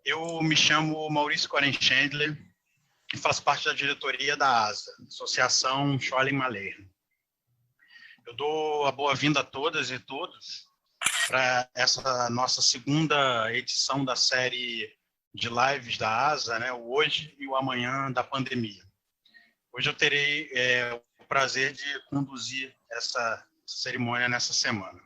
Eu me chamo Maurício Korenchendler e faço parte da diretoria da ASA, Associação Scholem Malher. Eu dou a boa-vinda a todas e todos para essa nossa segunda edição da série de lives da ASA, né, o Hoje e o Amanhã da Pandemia. Hoje eu terei o prazer de conduzir essa cerimônia nessa semana.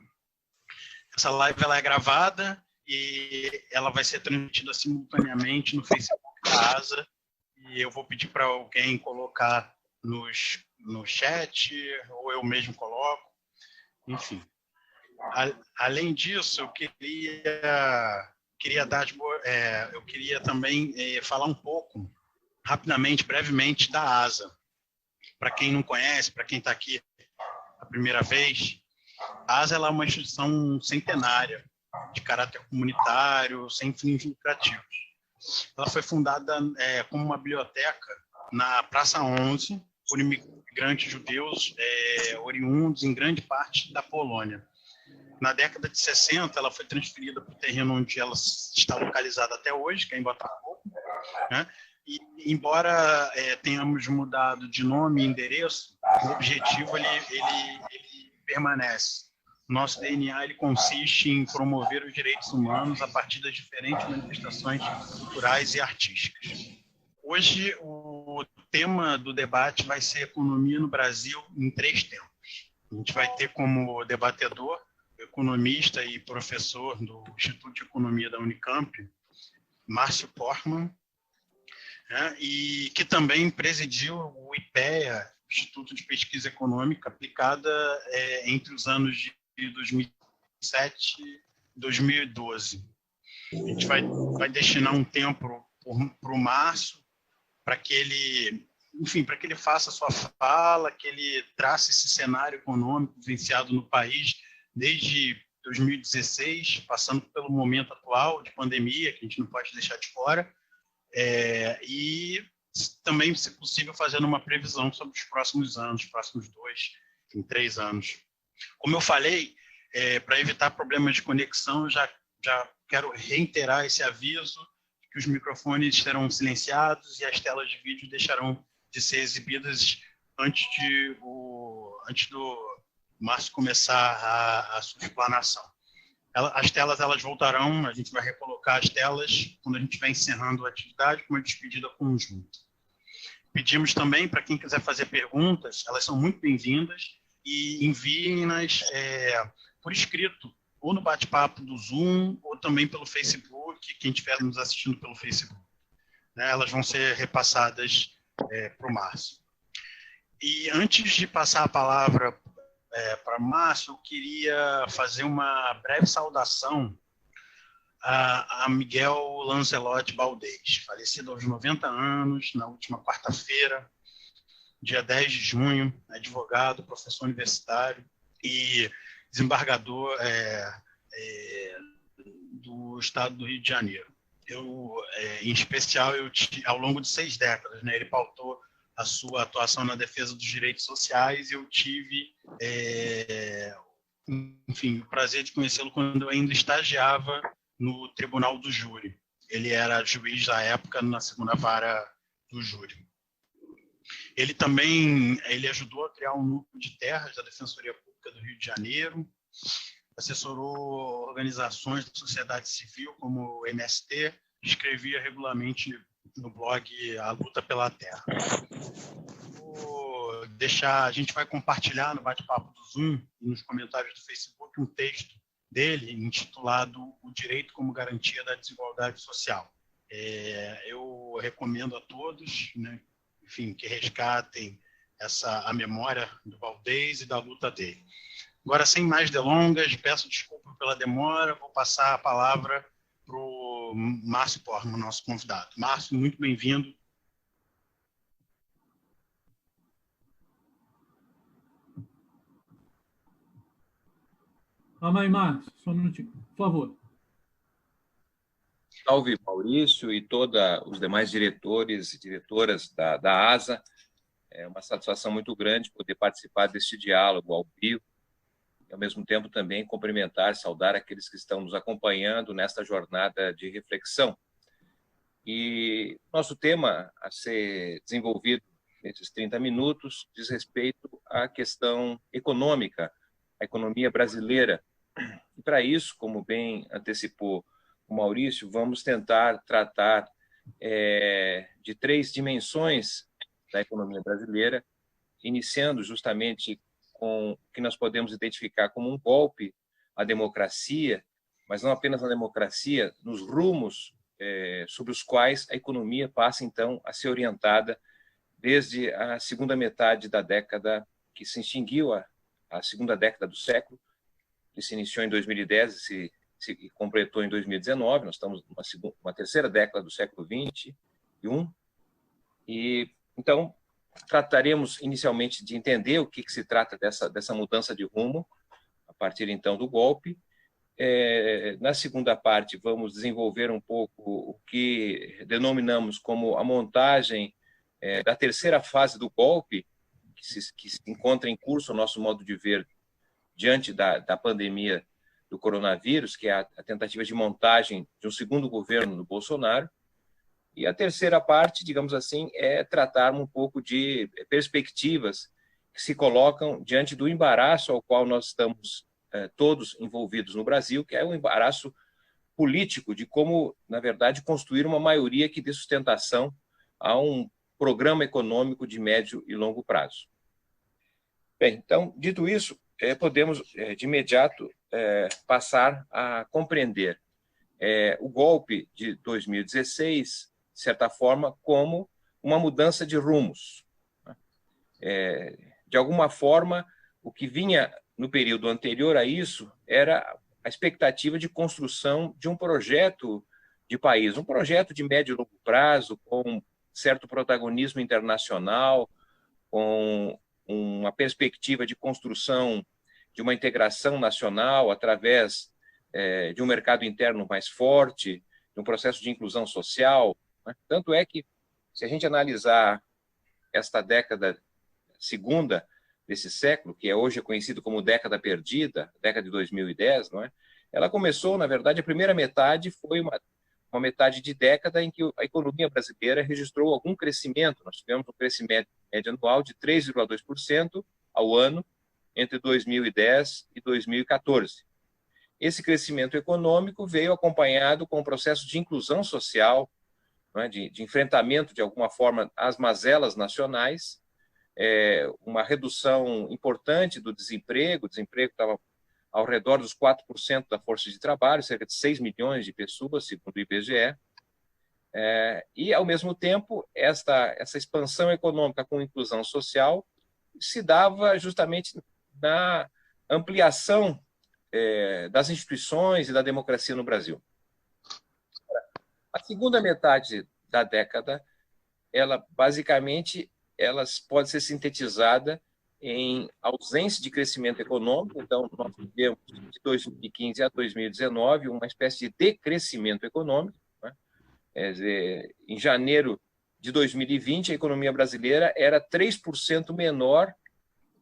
Essa live ela é gravada e ela vai ser transmitida simultaneamente no Facebook da ASA, e eu vou pedir para alguém colocar no chat, ou eu mesmo coloco, enfim. Além disso, eu queria também falar um pouco, rapidamente, brevemente, da ASA. Para quem não conhece, para quem está aqui a primeira vez, a ASA ela é uma instituição centenária, de caráter comunitário, sem fins lucrativos. Ela foi fundada como uma biblioteca na Praça 11, por imigrantes judeus oriundos em grande parte da Polônia. Na década de 60, ela foi transferida para o terreno onde ela está localizada até hoje, que é em Botafogo, né? E, embora tenhamos mudado de nome e endereço, o objetivo ele permanece. Nosso DNA ele consiste em promover os direitos humanos a partir das diferentes manifestações culturais e artísticas. Hoje, o tema do debate vai ser economia no Brasil em 3 tempos. A gente vai ter como debatedor o economista e professor do Instituto de Economia da Unicamp, Márcio Portmann, né, e que também presidiu o IPEA, Instituto de Pesquisa Econômica, aplicada entre os anos de 2007 e 2012. A gente vai destinar um tempo para o Márcio, para que ele, enfim, para que ele faça a sua fala, que ele trace esse cenário econômico vivenciado no país desde 2016, passando pelo momento atual de pandemia, que a gente não pode deixar de fora, e também, se possível, fazendo uma previsão sobre os próximos anos, próximos 2, 3 anos. Como eu falei, para evitar problemas de conexão, eu já quero reiterar esse aviso que os microfones serão silenciados e as telas de vídeo deixarão de ser exibidas antes do Márcio começar a sua explanação. As telas elas voltarão, a gente vai recolocar as telas quando a gente estiver encerrando a atividade com uma despedida conjunta. Pedimos também para quem quiser fazer perguntas, elas são muito bem-vindas, e enviem-nas por escrito, ou no bate-papo do Zoom, ou também pelo Facebook, quem estiver nos assistindo pelo Facebook. Né, elas vão ser repassadas para o Márcio. E antes de passar a palavra para Márcio, eu queria fazer uma breve saudação a Miguel Lancelotti Baldez, falecido aos 90 anos, na última quarta-feira, dia 10 de junho, advogado, professor universitário e desembargador do estado do Rio de Janeiro. Em especial, ao longo de 6 décadas, né, ele pautou a sua atuação na defesa dos direitos sociais, e eu tive, enfim, o prazer de conhecê-lo quando eu ainda estagiava no Tribunal do Júri. Ele era juiz da época na 2ª Vara do Júri. Ele ajudou a criar um núcleo de terras da Defensoria Pública do Rio de Janeiro, assessorou organizações da sociedade civil como o MST, escrevia regularmente no blog A Luta pela Terra. A gente vai compartilhar no bate-papo do Zoom e nos comentários do Facebook um texto dele intitulado O Direito como Garantia da Desigualdade Social. Eu recomendo a todos, né, enfim, que resgatem a memória do Baldez e da luta dele. Agora, sem mais delongas, peço desculpa pela demora, vou passar a palavra para o Márcio Portmann, nosso convidado. Márcio, muito bem-vindo. Calma aí, Márcio, só um minutinho, por favor. Salve, Maurício e todos os demais diretores e diretoras da ASA. É uma satisfação muito grande poder participar deste diálogo ao vivo e, ao mesmo tempo, também cumprimentar, saudar aqueles que estão nos acompanhando nesta jornada de reflexão. E nosso tema a ser desenvolvido nesses 30 minutos diz respeito à questão econômica, à economia brasileira. E para isso, como bem antecipou o Maurício, vamos tentar tratar de 3 dimensões da economia brasileira, iniciando justamente com o que nós podemos identificar como um golpe à democracia, mas não apenas na democracia, nos rumos sobre os quais a economia passa, então, a ser orientada desde a segunda metade da década que se extinguiu, a segunda década do século, que se iniciou em 2010 e se completou em 2019. Nós estamos numa terceira década do século XXI. E, então, trataremos inicialmente de entender o que se trata dessa mudança de rumo, a partir, então, do golpe. Na segunda parte, vamos desenvolver um pouco o que denominamos como a montagem da terceira fase do golpe, que se encontra em curso, o nosso modo de ver, diante da pandemia do coronavírus, que é a tentativa de montagem de um segundo governo do Bolsonaro. E a terceira parte, digamos assim, é tratar um pouco de perspectivas que se colocam diante do embaraço ao qual nós estamos todos envolvidos no Brasil, que é o embaraço político de como, na verdade, construir uma maioria que dê sustentação a um programa econômico de médio e longo prazo. Bem, então, dito isso, podemos, de imediato, passar a compreender o golpe de 2016, de certa forma, como uma mudança de rumos. De alguma forma, o que vinha no período anterior a isso era a expectativa de construção de um projeto de país, um projeto de médio e longo prazo, com certo protagonismo internacional, com uma perspectiva de construção de uma integração nacional através de um mercado interno mais forte, de um processo de inclusão social. Tanto é que, se a gente analisar esta década segunda desse século, que hoje é conhecido como década perdida, década de 2010, não é? Ela começou, na verdade, a primeira metade foi uma metade de década em que a economia brasileira registrou algum crescimento. Nós tivemos um crescimento médio anual de 3,2% ao ano entre 2010 e 2014. Esse crescimento econômico veio acompanhado com o processo de inclusão social, não é? de enfrentamento, de alguma forma, às mazelas nacionais, uma redução importante do desemprego. O desemprego estava ao redor dos 4% da força de trabalho, cerca de 6 milhões de pessoas, segundo o IBGE. E, ao mesmo tempo, essa expansão econômica com inclusão social se dava justamente na ampliação das instituições e da democracia no Brasil. A segunda metade da década, ela basicamente pode ser sintetizada em ausência de crescimento econômico. Então, nós tivemos de 2015 a 2019 uma espécie de decrescimento econômico, né? Quer dizer, em janeiro de 2020, a economia brasileira era 3% menor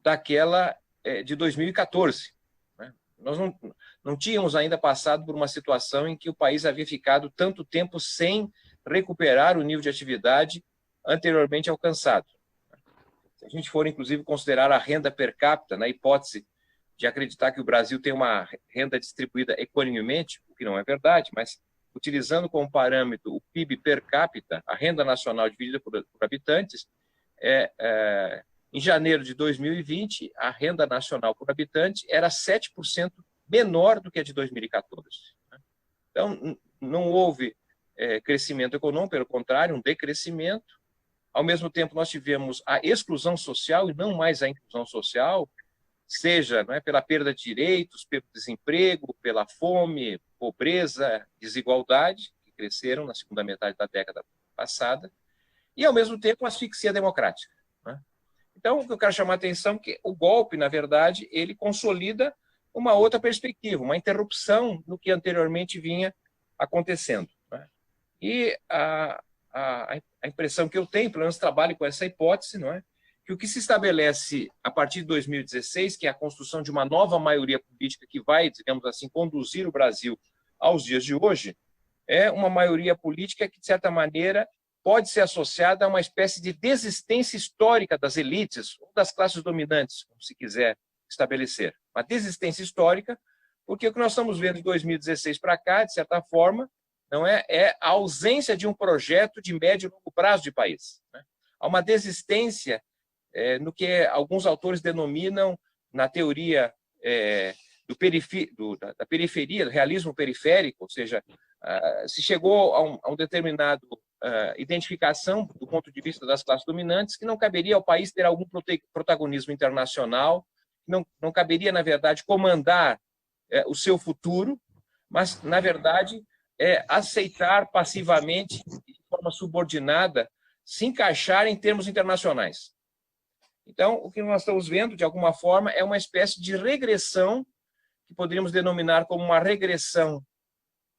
daquela de 2014. Né? Nós não tínhamos ainda passado por uma situação em que o país havia ficado tanto tempo sem recuperar o nível de atividade anteriormente alcançado. Se a gente for, inclusive, considerar a renda per capita, na hipótese de acreditar que o Brasil tem uma renda distribuída equanimemente, o que não é verdade, mas utilizando como parâmetro o PIB per capita, a renda nacional dividida por habitantes, em janeiro de 2020, a renda nacional por habitante era 7% menor do que a de 2014. Então, não houve crescimento econômico, pelo contrário, um decrescimento. Ao mesmo tempo, nós tivemos a exclusão social e não mais a inclusão social, seja pela perda de direitos, pelo desemprego, pela fome, pobreza, desigualdade, que cresceram na segunda metade da década passada, e, ao mesmo tempo, a asfixia democrática. Então, o que eu quero chamar a atenção é que o golpe, na verdade, ele consolida uma outra perspectiva, uma interrupção no que anteriormente vinha acontecendo. E a impressão que eu tenho, pelo menos trabalho com essa hipótese, não é? Que o que se estabelece a partir de 2016, que é a construção de uma nova maioria política que vai, digamos assim, conduzir o Brasil aos dias de hoje, é uma maioria política que, de certa maneira, pode ser associada a uma espécie de desistência histórica das elites ou das classes dominantes, como se quiser estabelecer. Uma desistência histórica, porque o que nós estamos vendo de 2016 para cá, de certa forma, não é a ausência de um projeto de médio e longo prazo de país. Né? Há uma desistência no que alguns autores denominam, na teoria da periferia, do realismo periférico, ou seja, se chegou a um determinado identificação do ponto de vista das classes dominantes que não caberia ao país ter algum protagonismo internacional, não caberia, na verdade, comandar o seu futuro, mas, na verdade, aceitar passivamente, de forma subordinada, se encaixar em termos internacionais. Então, o que nós estamos vendo, de alguma forma, é uma espécie de regressão, que poderíamos denominar como uma regressão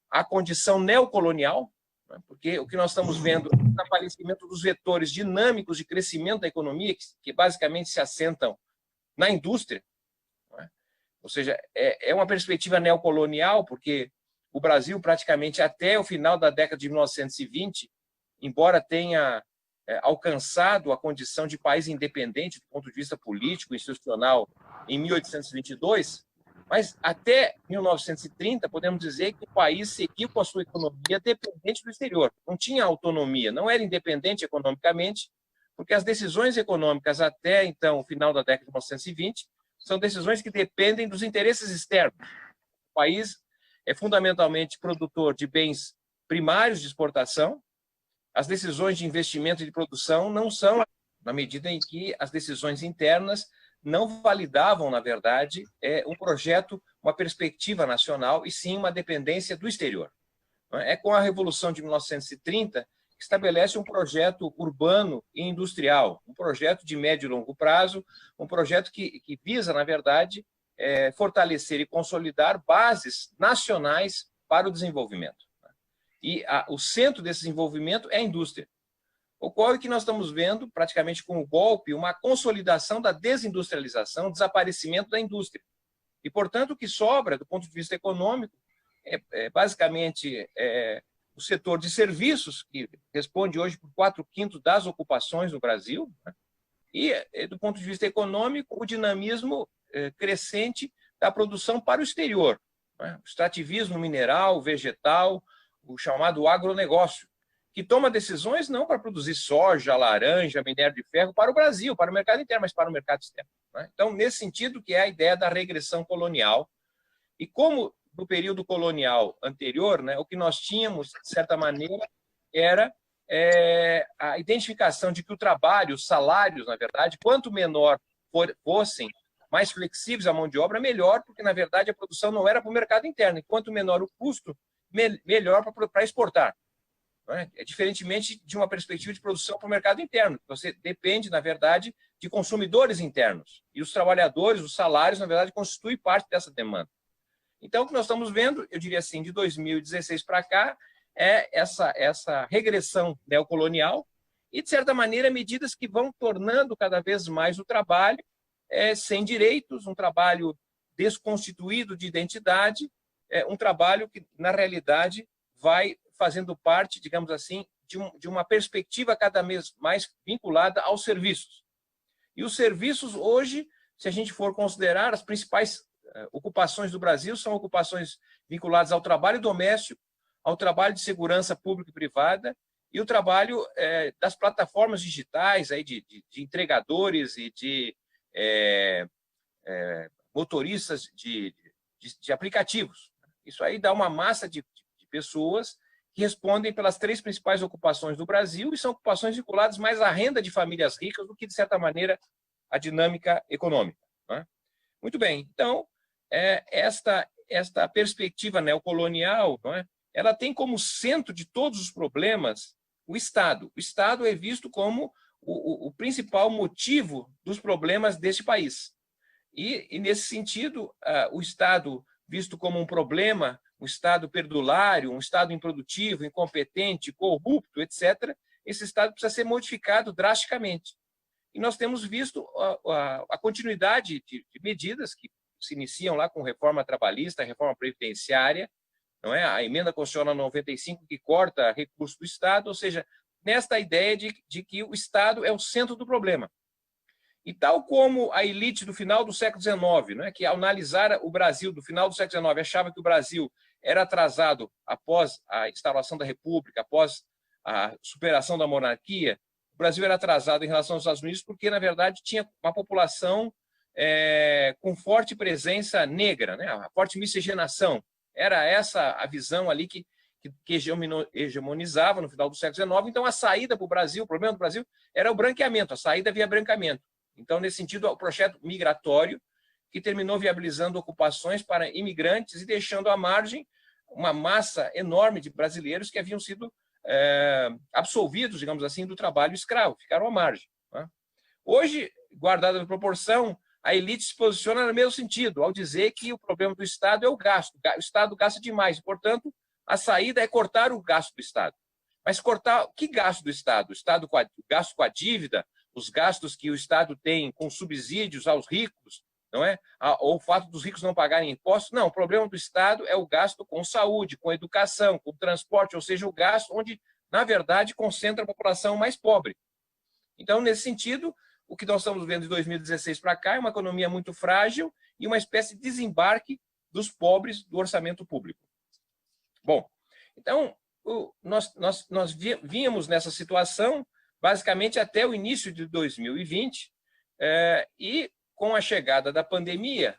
à condição neocolonial, né? Porque o que nós estamos vendo é o aparecimento dos vetores dinâmicos de crescimento da economia, que basicamente se assentam na indústria. Né? Ou seja, é uma perspectiva neocolonial, porque o Brasil, praticamente até o final da década de 1920, embora tenha alcançado a condição de país independente do ponto de vista político e institucional em 1822, mas até 1930 podemos dizer que o país seguiu com a sua economia dependente do exterior, não tinha autonomia, não era independente economicamente, porque as decisões econômicas até então, o final da década de 1920, são decisões que dependem dos interesses externos. O país é fundamentalmente produtor de bens primários de exportação. As decisões de investimento e de produção não são, na medida em que as decisões internas não validavam, na verdade, um projeto, uma perspectiva nacional, e sim uma dependência do exterior. É com a Revolução de 1930 que estabelece um projeto urbano e industrial, um projeto de médio e longo prazo, um projeto que visa, na verdade, fortalecer e consolidar bases nacionais para o desenvolvimento. E o centro desse desenvolvimento é a indústria. Ocorre que nós estamos vendo, praticamente com o golpe, uma consolidação da desindustrialização, desaparecimento da indústria. E, portanto, o que sobra, do ponto de vista econômico, basicamente o setor de serviços, que responde hoje por 4/5 das ocupações no Brasil, né? E, do ponto de vista econômico, o dinamismo crescente da produção para o exterior. Né? O extrativismo mineral, vegetal, o chamado agronegócio, que toma decisões não para produzir soja, laranja, minério de ferro para o Brasil, para o mercado interno, mas para o mercado externo. Né? Então, nesse sentido que é a ideia da regressão colonial. E como no período colonial anterior, né, o que nós tínhamos, de certa maneira, era a identificação de que o trabalho, os salários, na verdade, quanto menor fossem, mais flexíveis a mão de obra, melhor, porque, na verdade, a produção não era para o mercado interno. E quanto menor o custo, melhor para exportar. Diferentemente de uma perspectiva de produção para o mercado interno. Você depende, na verdade, de consumidores internos. E os trabalhadores, os salários, na verdade, constituem parte dessa demanda. Então, o que nós estamos vendo, eu diria assim, de 2016 para cá, é essa regressão neocolonial e, de certa maneira, medidas que vão tornando cada vez mais o trabalho sem direitos, um trabalho desconstituído de identidade, um trabalho que, na realidade, vai fazendo parte, digamos assim, de uma perspectiva cada vez mais vinculada aos serviços. E os serviços, hoje, se a gente for considerar, as principais ocupações do Brasil são ocupações vinculadas ao trabalho doméstico, ao trabalho de segurança pública e privada e o trabalho das plataformas digitais, aí de entregadores e de motoristas de aplicativos. Isso aí dá uma massa de pessoas que respondem pelas 3 principais ocupações do Brasil e são ocupações vinculadas mais à renda de famílias ricas do que, de certa maneira, à dinâmica econômica. Né? Muito bem, então, esta perspectiva neocolonial, não é? Ela tem como centro de todos os problemas o Estado. O Estado é visto como o principal motivo dos problemas deste país. E nesse sentido, o Estado visto como um problema, um Estado perdulário, um Estado improdutivo, incompetente, corrupto, etc., esse Estado precisa ser modificado drasticamente. E nós temos visto a continuidade de medidas que se iniciam lá com reforma trabalhista, reforma previdenciária, não é? A emenda constitucional 95 que corta recursos do Estado, ou seja, nesta ideia de que o Estado é o centro do problema. E tal como a elite do final do século XIX, né, que ao analisar o Brasil do final do século XIX achava que o Brasil era atrasado após a instauração da República, após a superação da monarquia, o Brasil era atrasado em relação aos Estados Unidos porque, na verdade, tinha uma população com forte presença negra, né, a forte miscigenação. Era essa a visão ali que hegemonizava no final do século XIX. Então, a saída para o Brasil, o problema do Brasil era o branqueamento, a saída via branqueamento. Então, nesse sentido, o projeto migratório, que terminou viabilizando ocupações para imigrantes e deixando à margem uma massa enorme de brasileiros que haviam sido absolvidos, digamos assim, do trabalho escravo, ficaram à margem. Né? Hoje, guardada a proporção, a elite se posiciona no mesmo sentido, ao dizer que o problema do Estado é o gasto. O Estado gasta demais, portanto, a saída é cortar o gasto do Estado. Mas cortar que gasto do Estado? O gasto com a dívida, os gastos que o Estado tem com subsídios aos ricos, não é? Ou o fato dos ricos não pagarem impostos. Não, o problema do Estado é o gasto com saúde, com educação, com transporte, ou seja, o gasto onde, na verdade, concentra a população mais pobre. Então, nesse sentido, o que nós estamos vendo de 2016 para cá é uma economia muito frágil e uma espécie de desembarque dos pobres do orçamento público. Bom, então, nós vínhamos nessa situação basicamente até o início de 2020, e com a chegada da pandemia,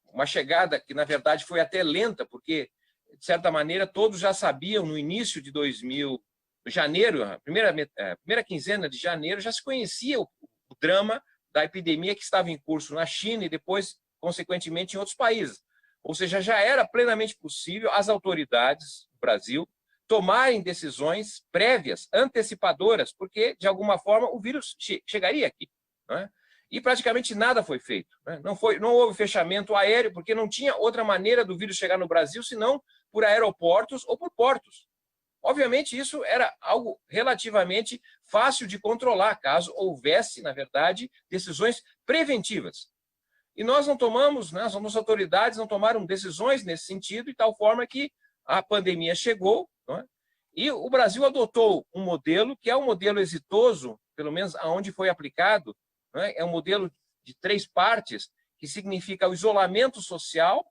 uma chegada que, na verdade, foi até lenta, porque, de certa maneira, todos já sabiam no início de 2000, janeiro, a primeira quinzena de janeiro, já se conhecia o drama da epidemia que estava em curso na China e depois, consequentemente, em outros países. Ou seja, já era plenamente possível as autoridades do Brasil tomarem decisões prévias, antecipadoras, porque, de alguma forma, o vírus chegaria aqui. Não é? E praticamente nada foi feito. Né? Não houve fechamento aéreo, porque não tinha outra maneira do vírus chegar no Brasil, senão por aeroportos ou por portos. Obviamente, isso era algo relativamente fácil de controlar, caso houvesse, na verdade, decisões preventivas. E nós não tomamos, né, as nossas autoridades não tomaram decisões nesse sentido, de tal forma que a pandemia chegou, não é? E o Brasil adotou um modelo que é um modelo exitoso, pelo menos aonde foi aplicado, não é? É um modelo de 3 partes, que significa o isolamento social,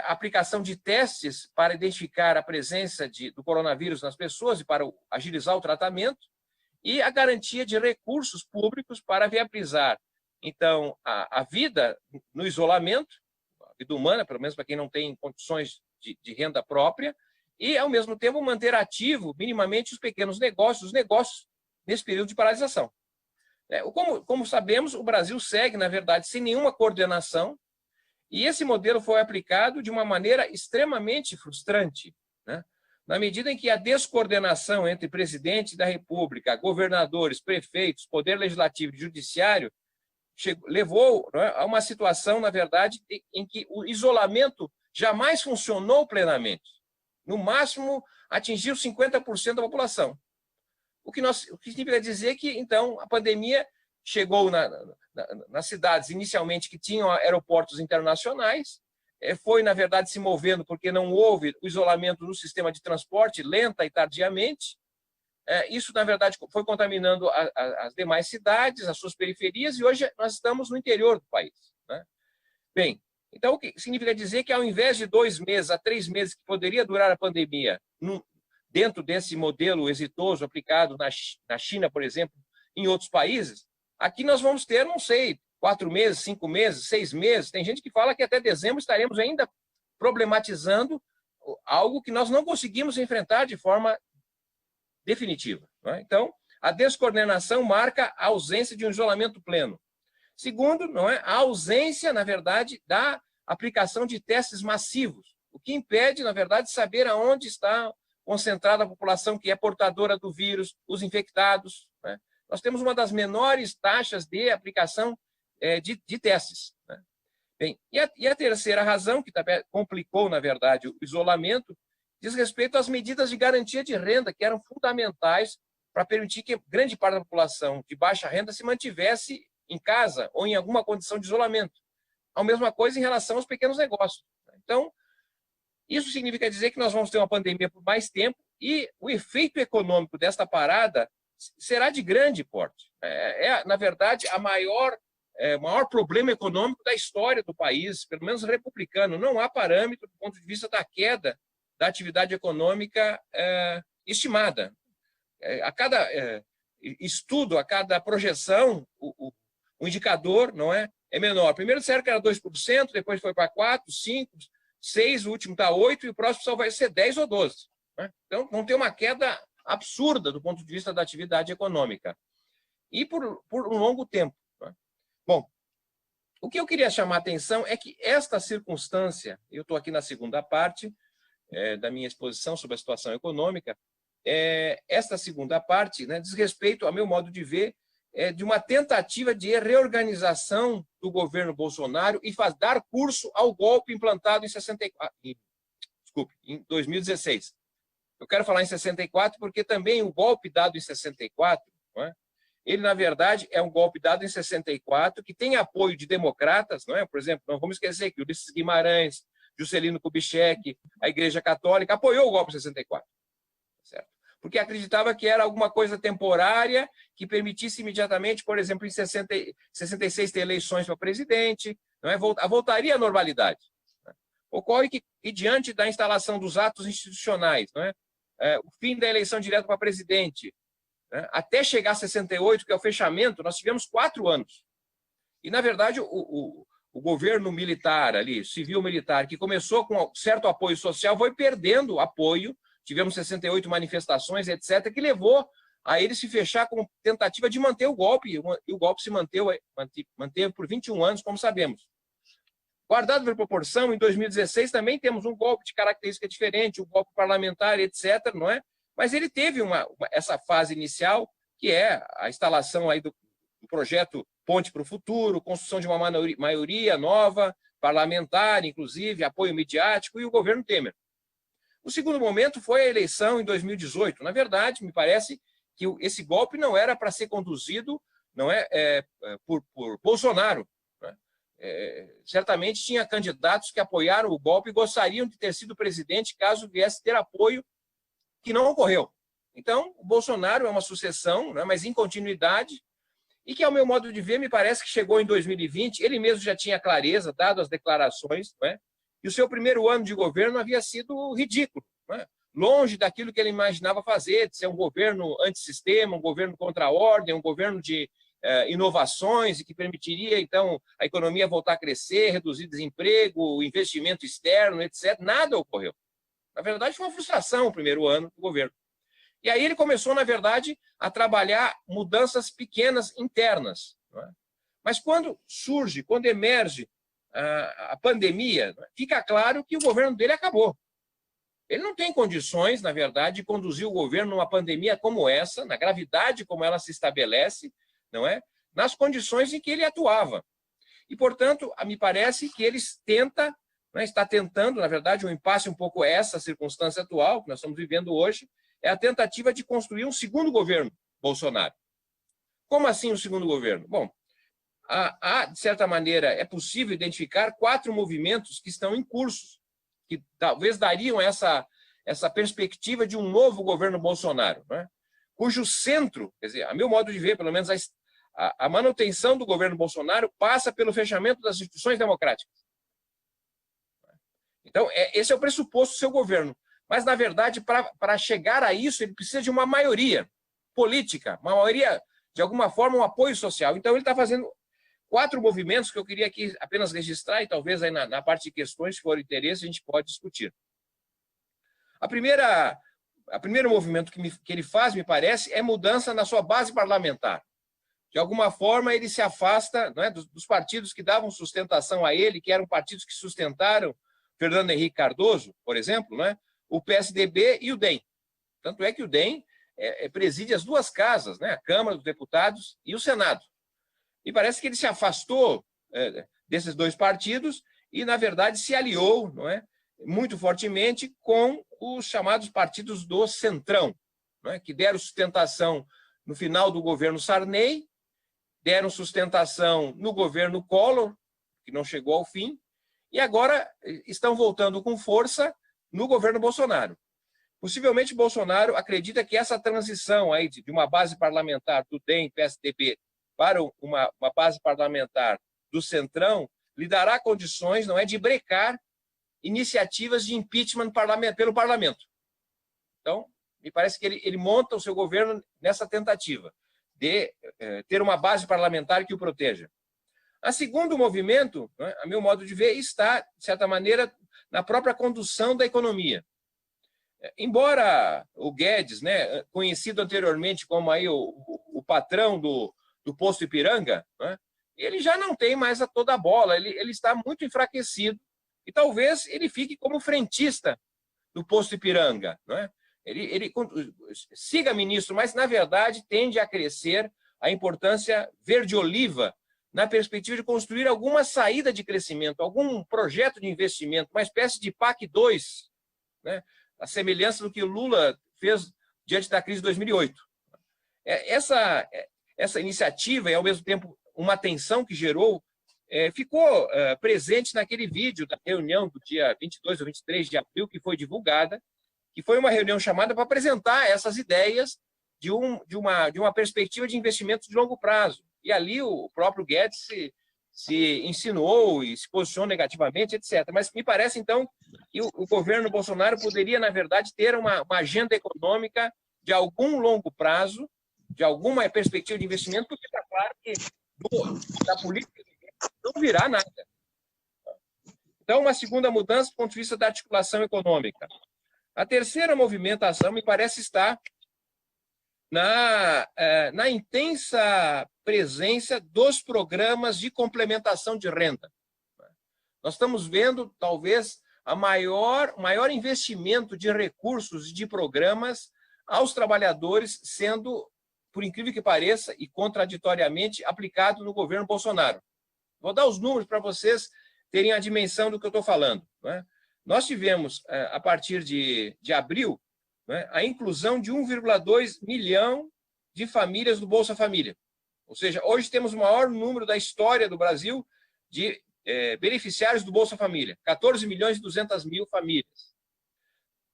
a aplicação de testes para identificar a presença do coronavírus nas pessoas e para agilizar o tratamento, e a garantia de recursos públicos para viabilizar, então, a vida no isolamento, a vida humana, pelo menos para quem não tem condições de renda própria, e, ao mesmo tempo, manter ativo minimamente os pequenos negócios, os negócios nesse período de paralisação. Como sabemos, o Brasil segue, na verdade, sem nenhuma coordenação, e esse modelo foi aplicado de uma maneira extremamente frustrante, né? Na medida em que a descoordenação entre presidente da República, governadores, prefeitos, poder legislativo e judiciário levou, não é, a uma situação, na verdade, em que o isolamento jamais funcionou plenamente. No máximo, atingiu 50% da população. O que significa dizer que, então, a pandemia chegou nas cidades, inicialmente, que tinham aeroportos internacionais, foi, na verdade, se movendo porque não houve o isolamento no sistema de transporte, lenta e tardiamente. Isso, na verdade, foi contaminando as demais cidades, as suas periferias, e hoje nós estamos no interior do país. Né? Bem, então, o que significa dizer que, ao invés de 2 meses a 3 meses que poderia durar a pandemia, dentro desse modelo exitoso aplicado na China, por exemplo, em outros países, aqui nós vamos ter, não sei, 4 meses, 5 meses, 6 meses. Tem gente que fala que até dezembro estaremos ainda problematizando algo que nós não conseguimos enfrentar de forma definitiva. Não é? Então, a descoordenação marca a ausência de um isolamento pleno. Segundo, não é, a ausência, na verdade, da aplicação de testes massivos, o que impede, na verdade, saber aonde está concentrada a população que é portadora do vírus, os infectados. Né? Nós temos uma das menores taxas de aplicação de testes. Né? Bem, e a terceira razão, que complicou, na verdade, o isolamento, diz respeito às medidas de garantia de renda, que eram fundamentais para permitir que grande parte da população de baixa renda se mantivesse em casa ou em alguma condição de isolamento. A mesma coisa em relação aos pequenos negócios. Então, Isso significa dizer que nós vamos ter uma pandemia por mais tempo e o efeito econômico desta parada será de grande porte. Na verdade, o maior problema econômico da história do país, pelo menos republicano. Não há parâmetro do ponto de vista da queda da atividade econômica estimada. A cada estudo, a cada projeção, o indicador não é menor. Primeiro disseram que era 2%, depois foi para 4%, 5%, 6%, o último está 8%, e o próximo só vai ser 10% ou 12%. Né? Então, vão ter uma queda absurda do ponto de vista da atividade econômica. E por um longo tempo. Né? Bom, o que eu queria chamar a atenção é que esta circunstância, eu estou aqui na segunda parte da minha exposição sobre a situação econômica, esta segunda parte, né, diz respeito, a meu modo de ver, de uma tentativa de reorganização do governo Bolsonaro e dar curso ao golpe implantado em 2016. Eu quero falar em 64 porque também o golpe dado em 64, não é? Ele, na verdade, é um golpe dado em 64 que tem apoio de democratas, não é? Por exemplo, não vamos esquecer que Ulisses Guimarães, Juscelino Kubitschek, a Igreja Católica apoiou o golpe em 64, certo? Porque acreditava que era alguma coisa temporária que permitisse imediatamente, por exemplo, em 66 ter eleições para presidente, não é? Voltaria à normalidade. Né? Ocorre que, e diante da instalação dos atos institucionais, não é? O fim da eleição direta para presidente, né? Até chegar a 68, que é o fechamento, nós tivemos 4 anos. E, na verdade, o governo militar ali, civil-militar, que começou com certo apoio social, foi perdendo apoio. Tivemos 68 manifestações, etc., que levou a ele se fechar com tentativa de manter o golpe, e o golpe se manteve por 21 anos, como sabemos. Guardado por proporção, em 2016 também temos um golpe de característica diferente, um golpe parlamentar, etc., não é? Mas ele teve essa fase inicial, que é a instalação aí do projeto Ponte para o Futuro, construção de uma maioria nova, parlamentar, inclusive, apoio midiático, e o governo Temer. O segundo momento foi a eleição em 2018. Na verdade, me parece que esse golpe não era para ser conduzido por Bolsonaro. Né? Certamente tinha candidatos que apoiaram o golpe e gostariam de ter sido presidente caso viesse ter apoio, que não ocorreu. Então, o Bolsonaro é uma sucessão, né, mas em continuidade, e que, ao meu modo de ver, me parece que chegou em 2020, ele mesmo já tinha clareza, dado as declarações, né, e o seu primeiro ano de governo havia sido ridículo, né, longe daquilo que ele imaginava fazer, de ser um governo antissistema, um governo contra a ordem, um governo de inovações e que permitiria, então, a economia voltar a crescer, reduzir desemprego, investimento externo, etc. Nada ocorreu. Na verdade, foi uma frustração o primeiro ano do governo. E aí ele começou, na verdade, a trabalhar mudanças pequenas internas. Não é? Mas quando emerge a pandemia, fica claro que o governo dele acabou. Ele não tem condições, na verdade, de conduzir o governo numa pandemia como essa, na gravidade como ela se estabelece, não é? Nas condições em que ele atuava. E, portanto, me parece que ele está tentando, na verdade, um impasse um pouco essa circunstância atual que nós estamos vivendo hoje, é a tentativa de construir um segundo governo Bolsonaro. Como assim um segundo governo? Bom, de certa maneira, é possível identificar 4 movimentos que estão em curso, que talvez dariam essa perspectiva de um novo governo Bolsonaro, né? Cujo centro, quer dizer, a meu modo de ver, pelo menos a manutenção do governo Bolsonaro passa pelo fechamento das instituições democráticas. Então, esse é o pressuposto do seu governo. Mas, na verdade, para chegar a isso, ele precisa de uma maioria política, uma maioria, de alguma forma, um apoio social. Então, ele está fazendo 4 movimentos que eu queria aqui apenas registrar, e talvez aí na parte de questões, se for interesse, a gente pode discutir. O primeiro movimento que ele faz, me parece, é mudança na sua base parlamentar. De alguma forma, ele se afasta, não é, dos partidos que davam sustentação a ele, que eram partidos que sustentaram Fernando Henrique Cardoso, por exemplo, né, o PSDB e o DEM. Tanto é que o DEM preside as 2 casas, né, a Câmara dos Deputados e o Senado. E parece que ele se afastou desses 2 partidos e, na verdade, se aliou, não é, muito fortemente com os chamados partidos do Centrão, não é, que deram sustentação no final do governo Sarney, deram sustentação no governo Collor, que não chegou ao fim, e agora estão voltando com força no governo Bolsonaro. Possivelmente, Bolsonaro acredita que essa transição aí de uma base parlamentar do DEM, PSDB, para uma base parlamentar do Centrão, lhe dará condições, não é, de brecar iniciativas de impeachment pelo parlamento. Então, me parece que ele monta o seu governo nessa tentativa de ter uma base parlamentar que o proteja. A segundo movimento, né, a meu modo de ver, está, de certa maneira, na própria condução da economia. Embora o Guedes, né, conhecido anteriormente como aí o patrão do posto Ipiranga, né, ele já não tem mais toda a bola, ele está muito enfraquecido e talvez ele fique como frentista do posto Ipiranga. Né? Ele siga ministro, mas, na verdade, tende a crescer a importância verde-oliva na perspectiva de construir alguma saída de crescimento, algum projeto de investimento, uma espécie de PAC 2, né? A semelhança do que o Lula fez diante da crise de 2008. Essa iniciativa e, ao mesmo tempo, uma tensão que gerou, ficou presente naquele vídeo da reunião do dia 22 ou 23 de abril, que foi divulgada, que foi uma reunião chamada para apresentar essas ideias de uma perspectiva de investimento de longo prazo. E ali o próprio Guedes se insinuou e se posicionou negativamente, etc. Mas me parece, então, que o governo Bolsonaro poderia, na verdade, ter uma agenda econômica de algum longo prazo, de alguma perspectiva de investimento, porque está claro que da política não virá nada. Então, uma segunda mudança do ponto de vista da articulação econômica. A terceira movimentação me parece estar na intensa presença dos programas de complementação de renda. Nós estamos vendo, talvez, o maior investimento de recursos e de programas aos trabalhadores sendo, por incrível que pareça, e contraditoriamente, aplicado no governo Bolsonaro. Vou dar os números para vocês terem a dimensão do que eu estou falando. Né? Nós tivemos, a partir de abril, né, a inclusão de 1,2 milhão de famílias do Bolsa Família. Ou seja, hoje temos o maior número da história do Brasil de beneficiários do Bolsa Família, 14 milhões e 200 mil famílias.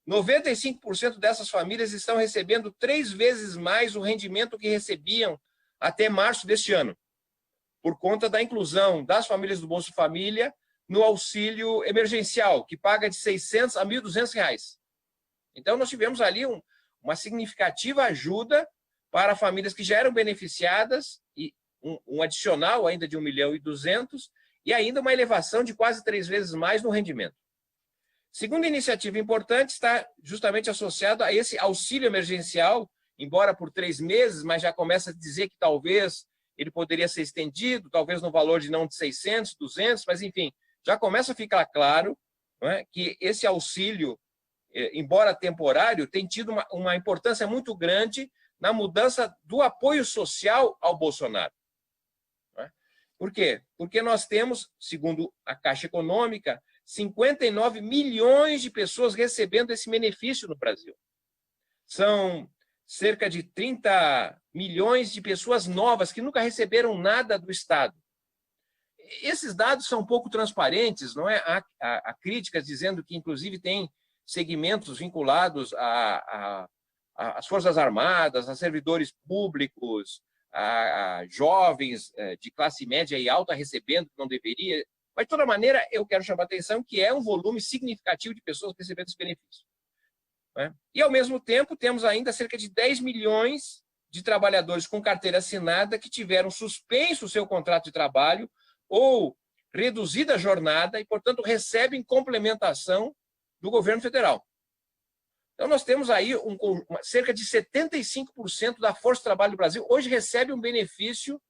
95% dessas famílias estão recebendo 3 vezes mais o rendimento que recebiam até março deste ano, por conta da inclusão das famílias do Bolsa Família no auxílio emergencial, que paga de R$ 600 a R$ 1.200. Então, nós tivemos ali uma significativa ajuda para famílias que já eram beneficiadas, e um adicional ainda de 1.200.000, e ainda uma elevação de quase 3 vezes mais no rendimento. Segunda iniciativa importante está justamente associada a esse auxílio emergencial, embora por 3 meses, mas já começa a dizer que talvez ele poderia ser estendido, talvez no valor de não de 600, 200, mas enfim, já começa a ficar claro, não é, que esse auxílio, embora temporário, tem tido uma importância muito grande na mudança do apoio social ao Bolsonaro. Não é? Por quê? Porque nós temos, segundo a Caixa Econômica, 59 milhões de pessoas recebendo esse benefício no Brasil. São cerca de 30 milhões de pessoas novas que nunca receberam nada do Estado. Esses dados são pouco transparentes, não é? Há críticas dizendo que, inclusive, tem segmentos vinculados às Forças Armadas, a servidores públicos, a jovens de classe média e alta recebendo que não deveria. Mas, de toda maneira, eu quero chamar a atenção que é um volume significativo de pessoas recebendo esse benefício. Né? E, ao mesmo tempo, temos ainda cerca de 10 milhões de trabalhadores com carteira assinada que tiveram suspenso o seu contrato de trabalho ou reduzida a jornada e, portanto, recebem complementação do governo federal. Então, nós temos aí cerca de 75% da força de trabalho do Brasil hoje recebe um benefício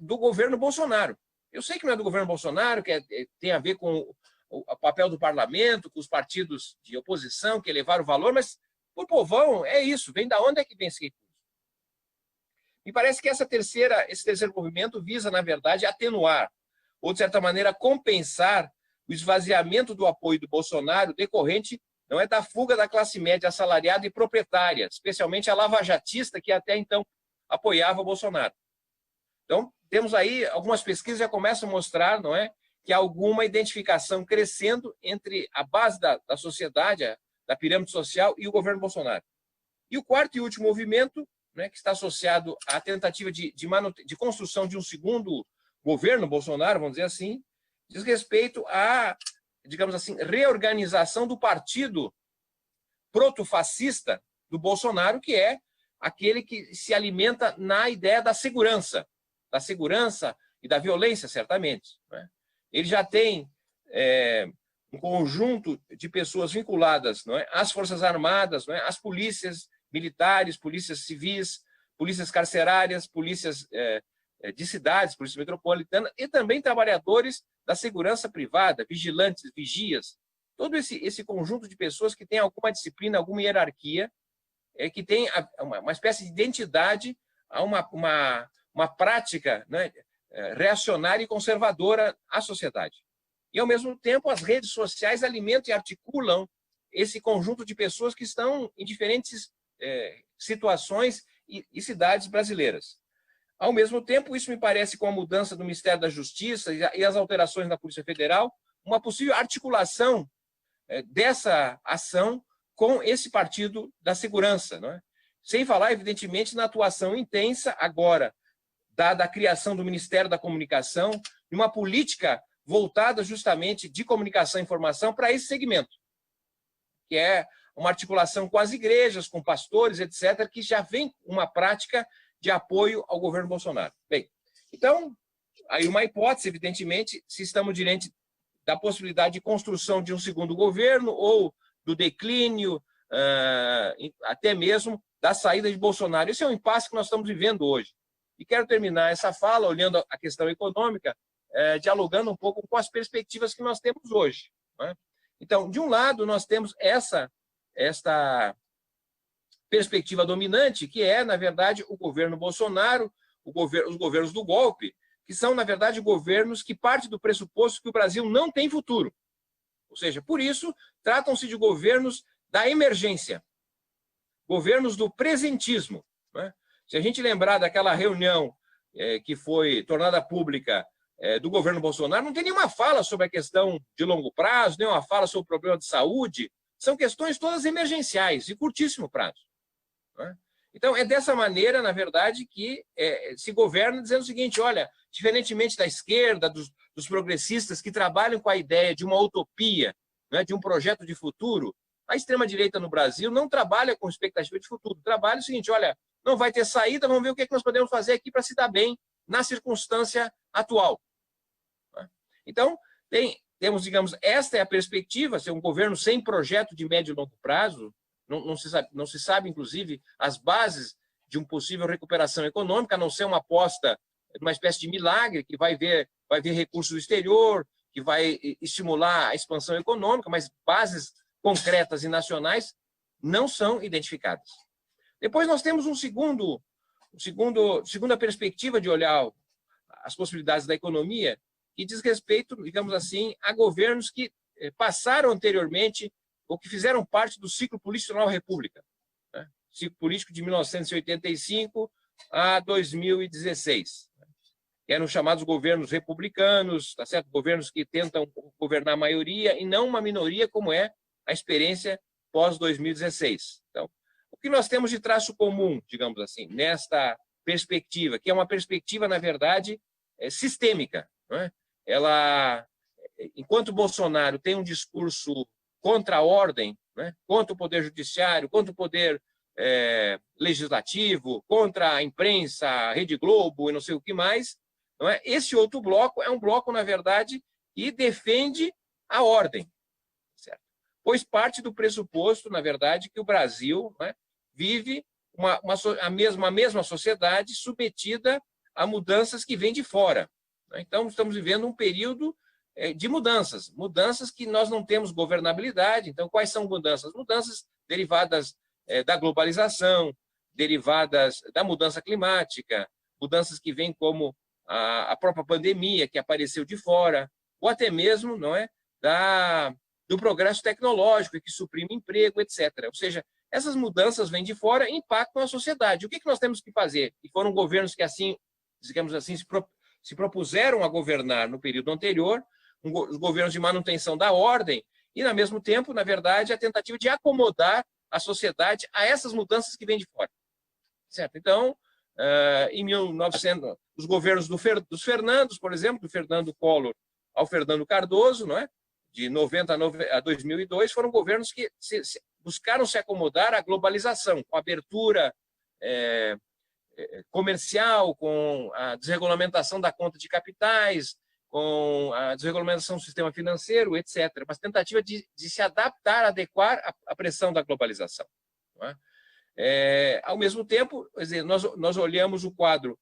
do governo Bolsonaro. Eu sei que não é do governo Bolsonaro, que tem a ver com o papel do parlamento, com os partidos de oposição que elevaram o valor, mas, por povão, é isso. Vem da onde é que vem esse recurso? Me parece que esse terceiro movimento visa, na verdade, atenuar, ou, de certa maneira, compensar o esvaziamento do apoio do Bolsonaro decorrente, não é, da fuga da classe média assalariada e proprietária, especialmente a lavajatista, que até então apoiava o Bolsonaro. Então, temos aí algumas pesquisas que já começam a mostrar, não é, que há alguma identificação crescendo entre a base da sociedade, da pirâmide social, e o governo Bolsonaro. E o quarto e último movimento, né, que está associado à tentativa de construção de um segundo governo Bolsonaro, vamos dizer assim, diz respeito à, digamos assim, reorganização do partido protofascista do Bolsonaro, que é aquele que se alimenta na ideia da segurança e da violência, certamente, né? Ele já tem um conjunto de pessoas vinculadas, não é, às Forças Armadas, não é, às polícias militares, polícias civis, polícias carcerárias, polícias de cidades, polícia metropolitana, e também trabalhadores da segurança privada, vigilantes, vigias, todo esse conjunto de pessoas que tem alguma disciplina, alguma hierarquia, que tem uma espécie de identidade a uma prática, né, reacionária e conservadora à sociedade. E, ao mesmo tempo, as redes sociais alimentam e articulam esse conjunto de pessoas que estão em diferentes situações e cidades brasileiras. Ao mesmo tempo, isso me parece, com a mudança do Ministério da Justiça e as alterações na Polícia Federal, uma possível articulação dessa ação com esse partido da segurança, não é? Sem falar, evidentemente, na atuação intensa agora, dada a criação do Ministério da Comunicação, de uma política voltada justamente de comunicação e informação para esse segmento, que é uma articulação com as igrejas, com pastores, etc., que já vem uma prática de apoio ao governo Bolsonaro. Bem, então, aí uma hipótese, evidentemente, se estamos diante da possibilidade de construção de um segundo governo ou do declínio, até mesmo da saída de Bolsonaro. Esse é um impasse que nós estamos vivendo hoje. E quero terminar essa fala olhando a questão econômica, dialogando um pouco com as perspectivas que nós temos hoje, né? Então, de um lado, nós temos esta perspectiva dominante, que é, na verdade, o governo Bolsonaro, os governos do golpe, que são, na verdade, governos que partem do pressuposto que o Brasil não tem futuro. Ou seja, por isso, tratam-se de governos da emergência, governos do presentismo, né? Se a gente lembrar daquela reunião que foi tornada pública do governo Bolsonaro, não tem nenhuma fala sobre a questão de longo prazo, nenhuma fala sobre o problema de saúde, são questões todas emergenciais, de curtíssimo prazo, né? Então, é dessa maneira, na verdade, que se governa dizendo o seguinte: olha, diferentemente da esquerda, dos progressistas que trabalham com a ideia de uma utopia, né, de um projeto de futuro, a extrema-direita no Brasil não trabalha com expectativa de futuro, trabalha o seguinte: olha, não vai ter saída, vamos ver o que nós podemos fazer aqui para se dar bem na circunstância atual. Então, temos, digamos, esta é a perspectiva, ser um governo sem projeto de médio e longo prazo, não se sabe, inclusive, as bases de uma possível recuperação econômica, a não ser uma aposta numa espécie de milagre, que vai ver recursos do exterior, que vai estimular a expansão econômica, mas bases concretas e nacionais não são identificadas. Depois nós temos segunda perspectiva de olhar as possibilidades da economia, que diz respeito, digamos assim, a governos que passaram anteriormente ou que fizeram parte do ciclo político da Nova República, né? Ciclo político de 1985 a 2016. Que eram chamados governos republicanos, tá certo? Governos que tentam governar a maioria e não uma minoria, como é a experiência pós-2016. Então, o que nós temos de traço comum, digamos assim, nesta perspectiva, que é uma perspectiva, na verdade, sistêmica, não é? Ela, enquanto Bolsonaro tem um discurso contra a ordem, né, contra o poder judiciário, contra o poder legislativo, contra a imprensa, a Rede Globo e não sei o que mais, não é? Esse outro bloco é um bloco, na verdade, que defende a ordem, certo? Pois parte do pressuposto, na verdade, que o Brasil, né, vive a mesma sociedade submetida a mudanças que vêm de fora. Então, estamos vivendo um período de mudanças que nós não temos governabilidade. Então, quais são mudanças? Mudanças derivadas da globalização, derivadas da mudança climática, mudanças que vêm como a própria pandemia, que apareceu de fora, ou até mesmo, não é, do progresso tecnológico, que suprime emprego, etc. Ou seja, essas mudanças vêm de fora e impactam a sociedade. O que nós temos que fazer? E foram governos que, assim, digamos assim, se propuseram a governar no período anterior, os governos de manutenção da ordem e, ao mesmo tempo, na verdade, a tentativa de acomodar a sociedade a essas mudanças que vêm de fora. Certo? Então, em 1900, os governos dos Fernandos, por exemplo, do Fernando Collor ao Fernando Cardoso, não é? De 90 a 2002, foram governos que buscaram se acomodar à globalização, com a abertura comercial, com a desregulamentação da conta de capitais, com a desregulamentação do sistema financeiro, etc. Mas tentativa de se adaptar, adequar à pressão da globalização. Não é? Ao mesmo tempo, quer dizer, nós olhamos o quadro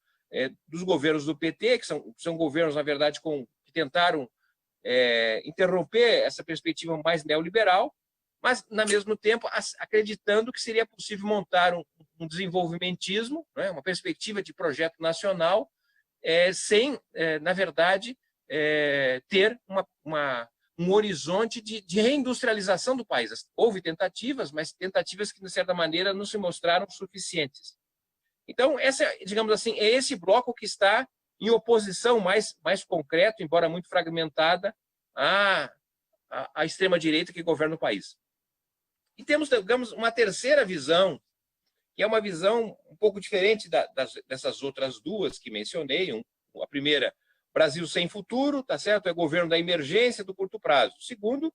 dos governos do PT, que são governos, na verdade, que tentaram interromper essa perspectiva mais neoliberal, mas, ao mesmo tempo, acreditando que seria possível montar um desenvolvimentismo, né, uma perspectiva de projeto nacional, sem, na verdade, ter um horizonte de reindustrialização do país. Houve tentativas, mas tentativas que, de certa maneira, não se mostraram suficientes. Então, digamos assim, é esse bloco que está em oposição mais concreto, embora muito fragmentada, à extrema-direita que governa o país. E temos, digamos, uma terceira visão, que é uma visão um pouco diferente dessas outras duas que mencionei. A primeira, Brasil sem futuro, tá certo? É governo da emergência do curto prazo. O segundo,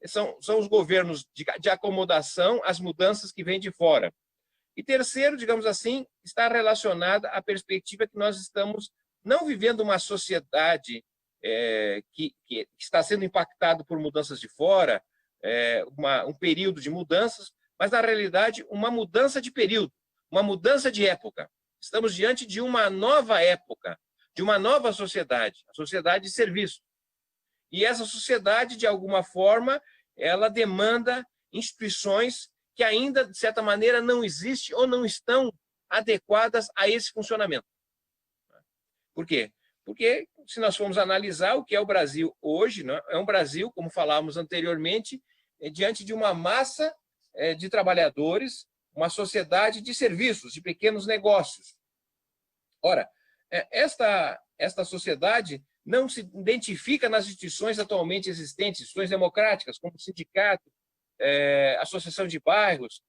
são os governos de acomodação às mudanças que vêm de fora. E terceiro, digamos assim, está relacionada à perspectiva que nós estamos não vivendo uma sociedade que está sendo impactada por mudanças de fora, um período de mudanças, mas, na realidade, uma mudança de período, uma mudança de época. Estamos diante de uma nova época, de uma nova sociedade, a sociedade de serviço. E essa sociedade, de alguma forma, ela demanda instituições que ainda, de certa maneira, não existem ou não estão adequadas a esse funcionamento. Por quê? Porque, se nós formos analisar o que é o Brasil hoje, né, é um Brasil, como falávamos anteriormente, diante de uma massa de trabalhadores, uma sociedade de serviços, de pequenos negócios. Ora, esta sociedade não se identifica nas instituições atualmente existentes, instituições democráticas, como sindicato, associação de bairros,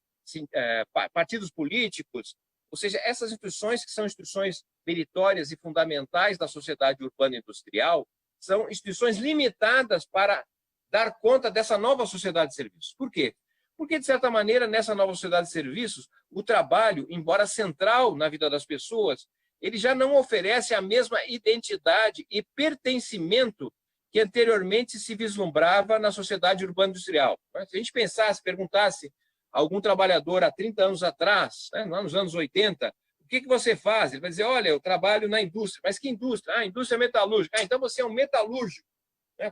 partidos políticos, ou seja, essas instituições que são instituições meritórias e fundamentais da sociedade urbana e industrial, são instituições limitadas para dar conta dessa nova sociedade de serviços. Por quê? Porque, de certa maneira, nessa nova sociedade de serviços, o trabalho, embora central na vida das pessoas, ele já não oferece a mesma identidade e pertencimento que anteriormente se vislumbrava na sociedade urbana industrial. Se a gente pensasse, perguntasse a algum trabalhador há 30 anos atrás, lá nos anos 80, o que você faz? Ele vai dizer, olha, eu trabalho na indústria. Mas que indústria? Indústria metalúrgica. Então você é um metalúrgico.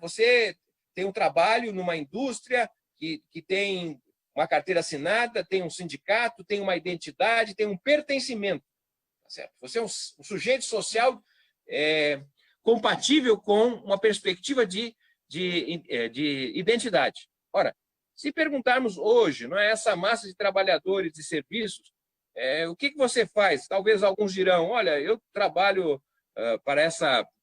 Você tem um trabalho numa indústria que tem uma carteira assinada, tem um sindicato, tem uma identidade, tem um pertencimento. Tá certo? Você é um sujeito social compatível com uma perspectiva de identidade. Ora, se perguntarmos hoje, não é, essa massa de trabalhadores de serviços, o que você faz? Talvez alguns dirão, olha, eu trabalho para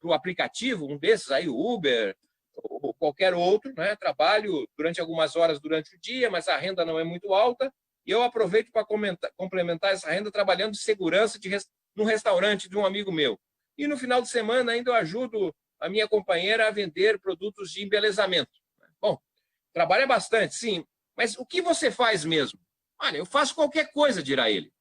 o aplicativo, um desses aí, o Uber, ou qualquer outro, né? Trabalho durante algumas horas durante o dia, mas a renda não é muito alta, e eu aproveito para complementar essa renda trabalhando de segurança num restaurante de um amigo meu. E no final de semana ainda eu ajudo a minha companheira a vender produtos de embelezamento. Bom, trabalha bastante, sim, mas o que você faz mesmo? Olha, eu faço qualquer coisa, dirá ele.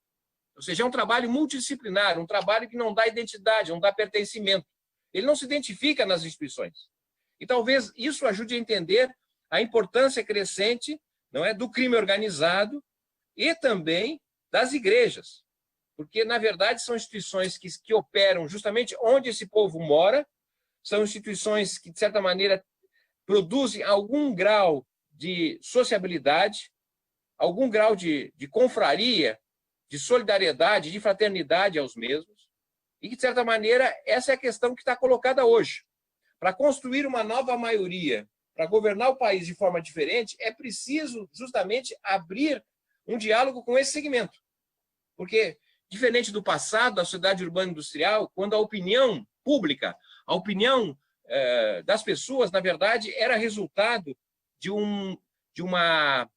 Ou seja, é um trabalho multidisciplinar, um trabalho que não dá identidade, não dá pertencimento. Ele não se identifica nas instituições. E talvez isso ajude a entender a importância crescente, não é, do crime organizado e também das igrejas. Porque, na verdade, são instituições que operam justamente onde esse povo mora, são instituições que, de certa maneira, produzem algum grau de sociabilidade, algum grau de confraria, de solidariedade, de fraternidade aos mesmos, e que, de certa maneira, essa é a questão que está colocada hoje. Para construir uma nova maioria, para governar o país de forma diferente, é preciso justamente abrir um diálogo com esse segmento. Porque, diferente do passado, da sociedade urbana industrial, quando a opinião pública, a opinião das pessoas, na verdade, era resultado de uma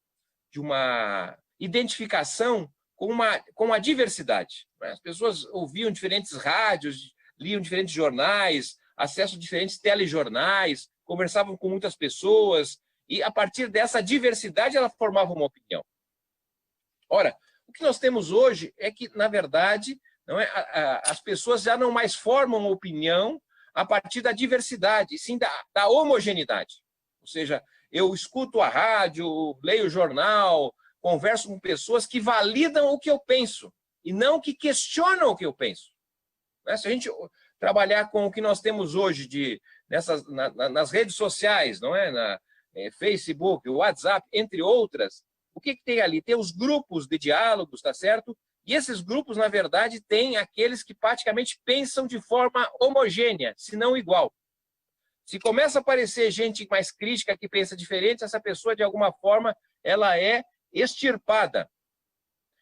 identificação com a diversidade. As pessoas ouviam diferentes rádios, liam diferentes jornais, acesso a diferentes telejornais, conversavam com muitas pessoas, e a partir dessa diversidade ela formava uma opinião. Ora, o que nós temos hoje é que, na verdade, não é, as pessoas já não mais formam opinião a partir da diversidade, sim da homogeneidade. Ou seja, eu escuto a rádio, leio o jornal, converso com pessoas que validam o que eu penso e não que questionam o que eu penso. Se a gente trabalhar com o que nós temos hoje nas redes sociais, não é? Facebook, WhatsApp, entre outras, o que tem ali? Tem os grupos de diálogos, tá certo? E esses grupos, na verdade, têm aqueles que praticamente pensam de forma homogênea, se não igual. Se começa a aparecer gente mais crítica que pensa diferente, essa pessoa, de alguma forma, ela é extirpada.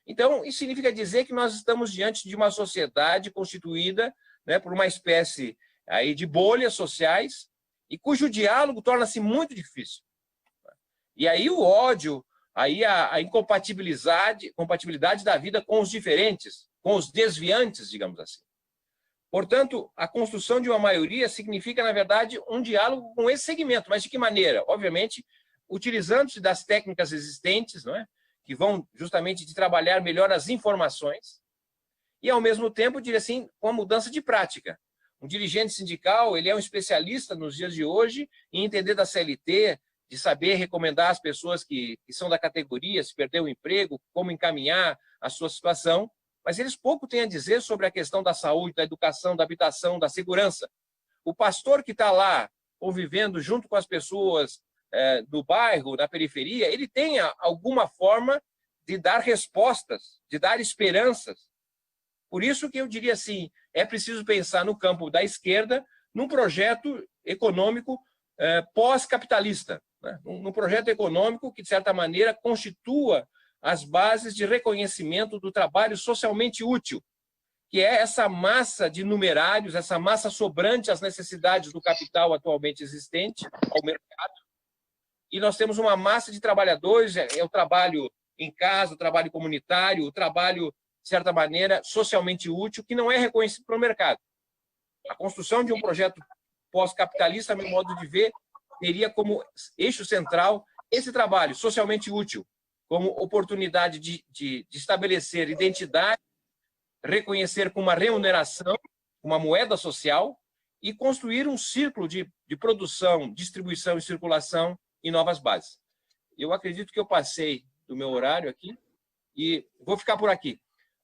Então, isso significa dizer que nós estamos diante de uma sociedade constituída, né, por uma espécie aí de bolhas sociais e cujo diálogo torna-se muito difícil. E aí o ódio, aí a incompatibilidade da vida com os diferentes, com os desviantes, digamos assim. Portanto, a construção de uma maioria significa, na verdade, um diálogo com esse segmento. Mas de que maneira? Obviamente, utilizando-se das técnicas existentes, não é? Que vão justamente de trabalhar melhor as informações e, ao mesmo tempo, diria assim, com a mudança de prática. Um dirigente sindical, ele é um especialista nos dias de hoje em entender da CLT, de saber recomendar às pessoas que são da categoria, se perder o emprego, como encaminhar a sua situação, mas eles pouco têm a dizer sobre a questão da saúde, da educação, da habitação, da segurança. O pastor que está lá convivendo junto com as pessoas do bairro, da periferia, ele tem alguma forma de dar respostas, de dar esperanças. Por isso que eu diria assim, é preciso pensar no campo da esquerda, num projeto econômico pós-capitalista, né? Num projeto econômico que, de certa maneira, constitua as bases de reconhecimento do trabalho socialmente útil, que é essa massa de numerários, essa massa sobrante às necessidades do capital atualmente existente ao mercado. E nós temos uma massa de trabalhadores, é o trabalho em casa, o trabalho comunitário, o trabalho, de certa maneira, socialmente útil, que não é reconhecido pelo mercado. A construção de um projeto pós-capitalista, a meu modo de ver, teria como eixo central esse trabalho socialmente útil, como oportunidade de estabelecer identidade, reconhecer com uma remuneração, uma moeda social, e construir um círculo de produção, distribuição e circulação em novas bases. Eu acredito que eu passei do meu horário aqui e vou ficar por aqui.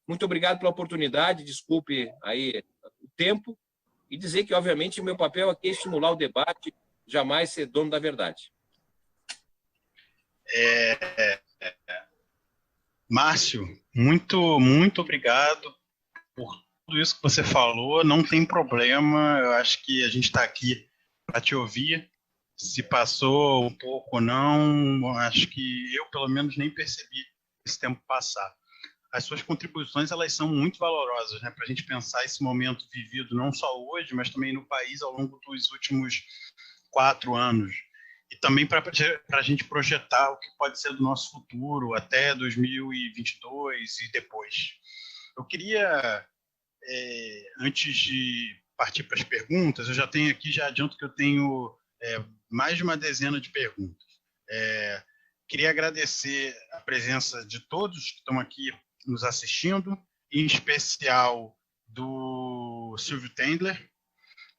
Muito obrigado pela oportunidade, desculpe aí o tempo, e dizer que, obviamente, o meu papel aqui é estimular o debate, jamais ser dono da verdade. Márcio, muito obrigado por tudo isso que você falou. Não tem problema, eu acho que a gente está aqui para te ouvir. Se passou um pouco ou não, acho que eu, pelo menos, nem percebi esse tempo passar. As suas contribuições, elas são muito valorosas, né, para a gente pensar esse momento vivido não só hoje, mas também no país ao longo dos últimos 4 anos. E também para a gente projetar o que pode ser do nosso futuro até 2022 e depois. Eu queria, antes de partir para as perguntas, eu já tenho aqui, já adianto que eu tenho mais de uma dezena de perguntas. Queria agradecer a presença de todos que estão aqui nos assistindo, em especial do Silvio Tendler,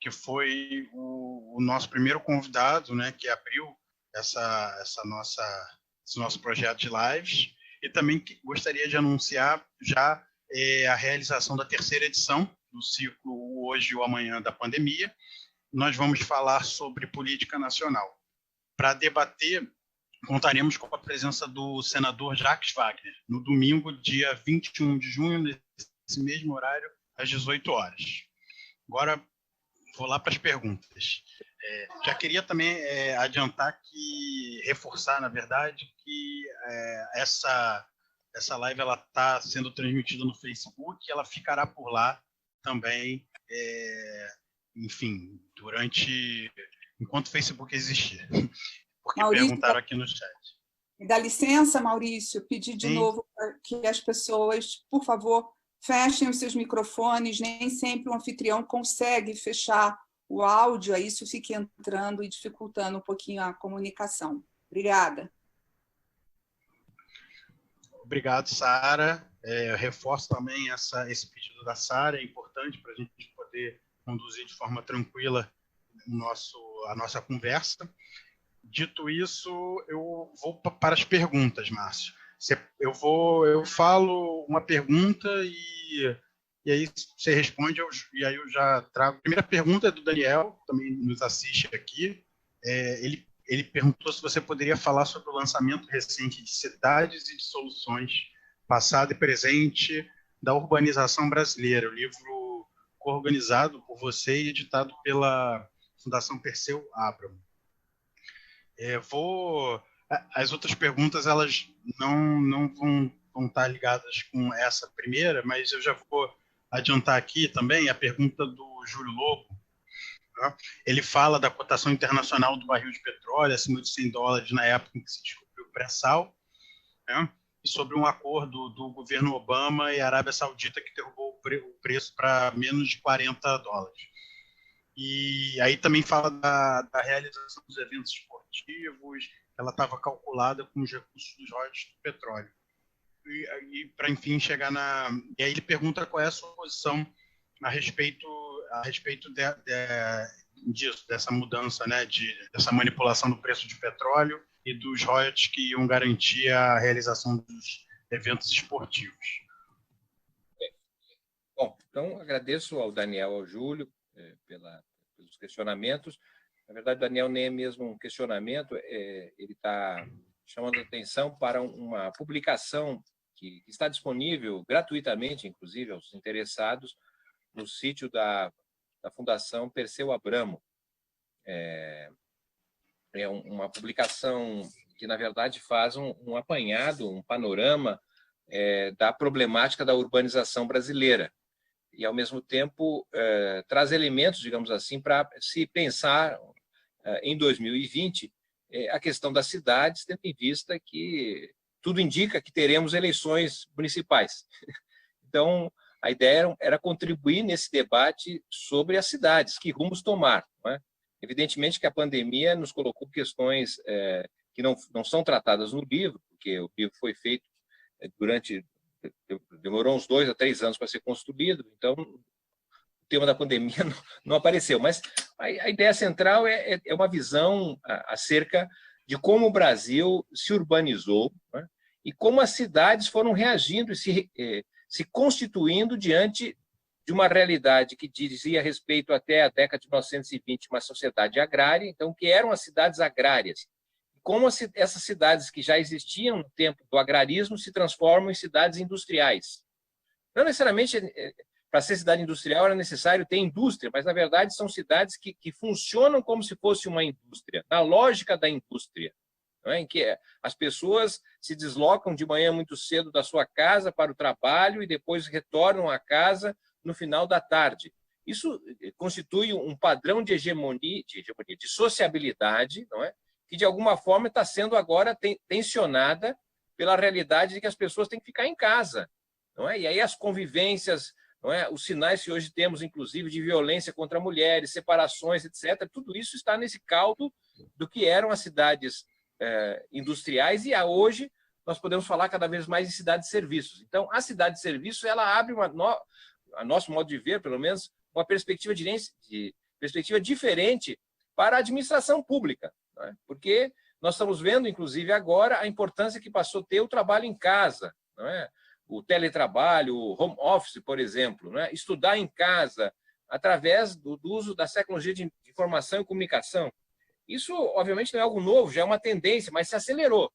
que foi o nosso primeiro convidado, né, que abriu esse nosso projeto de lives, e também gostaria de anunciar já a realização da 3ª edição do ciclo Hoje ou Amanhã da Pandemia. Nós vamos falar sobre política nacional. Para debater, contaremos com a presença do senador Jacques Wagner, no domingo, dia 21 de junho, nesse mesmo horário, às 18 horas. Agora, vou lá para as perguntas. Já queria também reforçar, na verdade, que essa live está sendo transmitida no Facebook, ela ficará por lá também enfim, enquanto o Facebook existia. Porque Maurício, perguntaram aqui no chat. dá licença, Maurício, pedir de novo que as pessoas, por favor, fechem os seus microfones. Nem sempre o anfitrião consegue fechar o áudio, aí isso fica entrando e dificultando um pouquinho a comunicação. Obrigada. Obrigado, Sara. Eu reforço também esse pedido da Sara, é importante para a gente poder conduzir de forma tranquila a nossa conversa. Dito isso, eu vou para as perguntas, Márcio. Eu falo uma pergunta e aí você responde, e aí eu já trago. A primeira pergunta é do Daniel, também nos assiste aqui. Ele perguntou se você poderia falar sobre o lançamento recente de Cidades e de Soluções, passado e presente, da urbanização brasileira, o livro coorganizado por você e editado pela Fundação Perseu Abramo. As outras perguntas elas não vão estar ligadas com essa primeira, mas eu já vou adiantar aqui também a pergunta do Júlio Lobo. Tá? Ele fala da cotação internacional do barril de petróleo acima de $100 na época em que se descobriu o pré-sal, né? E sobre um acordo do governo Obama e Arábia Saudita que derrubou o preço para menos de $40. E aí também fala da realização dos eventos esportivos, ela estava calculada com os recursos dos royalties do petróleo. E para, enfim, chegar na... E aí ele pergunta qual é a sua posição a respeito disso, dessa mudança, né, dessa manipulação do preço de petróleo e dos royalties que iam garantir a realização dos eventos esportivos. Bom, então agradeço ao Daniel, ao Júlio, pelos questionamentos. Na verdade, o Daniel nem é mesmo um questionamento, ele está chamando a atenção para uma publicação que está disponível gratuitamente, inclusive, aos interessados, no sítio da Fundação Perseu Abramo. É uma publicação que, na verdade, faz um apanhado, um panorama da problemática da urbanização brasileira. E, ao mesmo tempo, traz elementos, digamos assim, para se pensar em 2020 a questão das cidades, tendo em vista que tudo indica que teremos eleições municipais. Então, a ideia era contribuir nesse debate sobre as cidades, que rumos tomar. Não é? Evidentemente que a pandemia nos colocou questões que não são tratadas no livro, porque o livro foi feito demorou uns 2 a 3 anos para ser construído, então o tema da pandemia não apareceu. Mas a ideia central é uma visão acerca de como o Brasil se urbanizou, né? E como as cidades foram reagindo e se constituindo diante de uma realidade que dizia respeito até a década de 1920, uma sociedade agrária, então, que eram as cidades agrárias. Como essas cidades que já existiam no tempo do agrarismo se transformam em cidades industriais. Não necessariamente, para ser cidade industrial, era necessário ter indústria, mas, na verdade, são cidades que funcionam como se fosse uma indústria, na lógica da indústria, não é? Em que as pessoas se deslocam de manhã muito cedo da sua casa para o trabalho e depois retornam à casa no final da tarde. Isso constitui um padrão de hegemonia, de sociabilidade, não é? Que, de alguma forma, está sendo agora tensionada pela realidade de que as pessoas têm que ficar em casa. Não é? E aí as convivências, não é? Os sinais que hoje temos, inclusive, de violência contra mulheres, separações, etc., tudo isso está nesse caldo do que eram as cidades industriais, e hoje nós podemos falar cada vez mais em cidade de serviços. Então, a cidade de serviços ela abre, a nosso modo de ver, pelo menos, uma perspectiva diferente para a administração pública. Porque nós estamos vendo, inclusive, agora a importância que passou a ter o trabalho em casa, não é? O teletrabalho, o home office, por exemplo, não é? Estudar em casa, através do uso da tecnologia de informação e comunicação. Isso, obviamente, não é algo novo, já é uma tendência, mas se acelerou.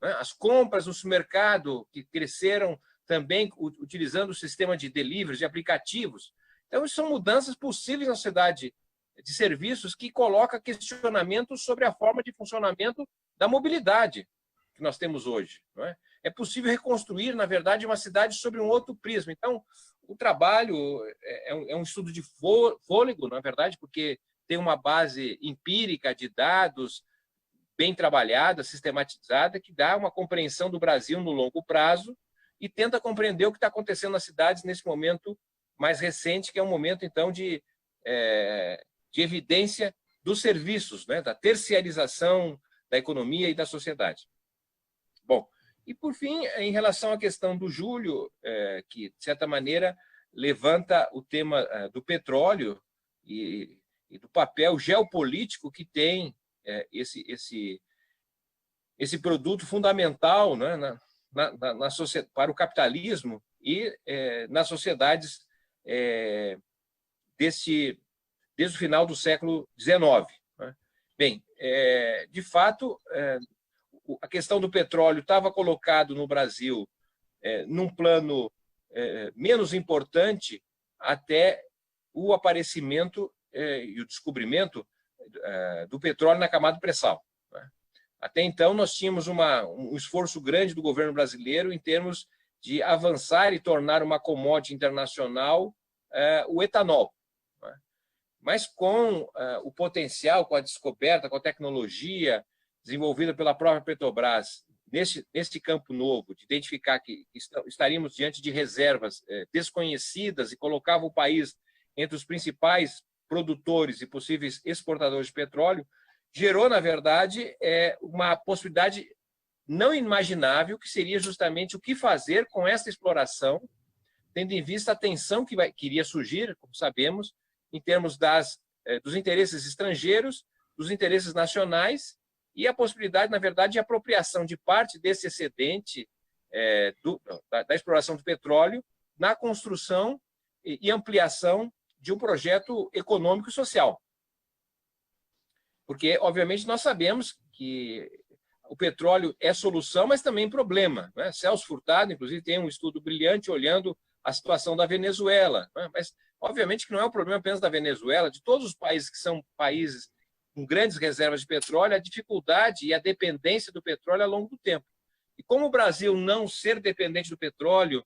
Não é? As compras no supermercado, que cresceram também utilizando o sistema de delivery, de aplicativos. Então, isso são mudanças possíveis na sociedade de serviços que coloca questionamentos sobre a forma de funcionamento da mobilidade que nós temos hoje. Não é? é possível reconstruir, na verdade, uma cidade sobre um outro prisma. Então, o trabalho é um estudo de fôlego, na verdade, porque tem uma base empírica de dados bem trabalhada, sistematizada, que dá uma compreensão do Brasil no longo prazo e tenta compreender o que está acontecendo nas cidades nesse momento mais recente, que é um momento, então, de evidência dos serviços, né, da terciarização da economia e da sociedade. Bom, e por fim, em relação à questão do Júlio, que, de certa maneira, levanta o tema do petróleo e do papel geopolítico que tem esse produto fundamental, né, para o capitalismo e nas sociedades desde o final do século XIX. Né? Bem, de fato, a questão do petróleo estava colocado no Brasil num plano menos importante até o aparecimento e o descobrimento do petróleo na camada pré-sal. Né? Até então, nós tínhamos um esforço grande do governo brasileiro em termos de avançar e tornar uma commodity internacional o etanol. Né? Mas com o potencial, com a descoberta, com a tecnologia desenvolvida pela própria Petrobras, nesse campo novo, de identificar que estaríamos diante de reservas desconhecidas e colocava o país entre os principais produtores e possíveis exportadores de petróleo, gerou, na verdade, uma possibilidade não imaginável, que seria justamente o que fazer com essa exploração, tendo em vista a tensão que iria surgir, como sabemos, em termos dos interesses estrangeiros, dos interesses nacionais, e a possibilidade, na verdade, de apropriação de parte desse excedente da exploração do petróleo na construção e ampliação de um projeto econômico e social. Porque, obviamente, nós sabemos que o petróleo é solução, mas também problema. Né? Celso Furtado, inclusive, tem um estudo brilhante olhando a situação da Venezuela. Né? Mas, obviamente, que não é um problema apenas da Venezuela, de todos os países que são países com grandes reservas de petróleo, a dificuldade e a dependência do petróleo ao longo do tempo. E como o Brasil não ser dependente do petróleo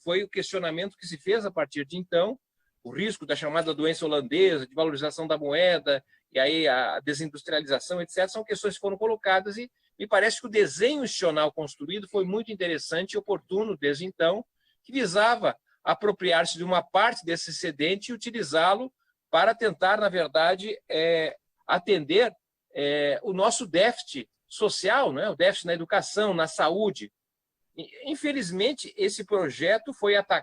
foi o questionamento que se fez a partir de então, o risco da chamada doença holandesa, de valorização da moeda, e aí a desindustrialização, etc., são questões que foram colocadas e me parece que o desenho institucional construído foi muito interessante e oportuno desde então, que visava apropriar-se de uma parte desse excedente e utilizá-lo para tentar, na verdade, atender o nosso déficit social, né? O déficit na educação, na saúde. Infelizmente, esse projeto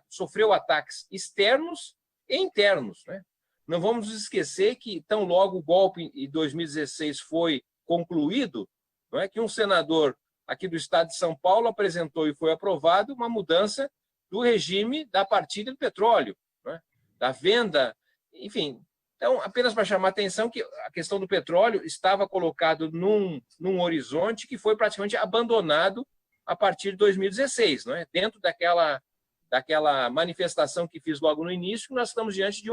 sofreu ataques externos e internos. Né? Não vamos nos esquecer que, tão logo o golpe em 2016 foi concluído, não é, que um senador aqui do estado de São Paulo apresentou e foi aprovado uma mudança do regime da partilha do petróleo, não é? Da venda, enfim. Então, apenas para chamar a atenção que a questão do petróleo estava colocado num horizonte que foi praticamente abandonado a partir de 2016, não é? Dentro daquela manifestação que fiz logo no início, nós estamos diante de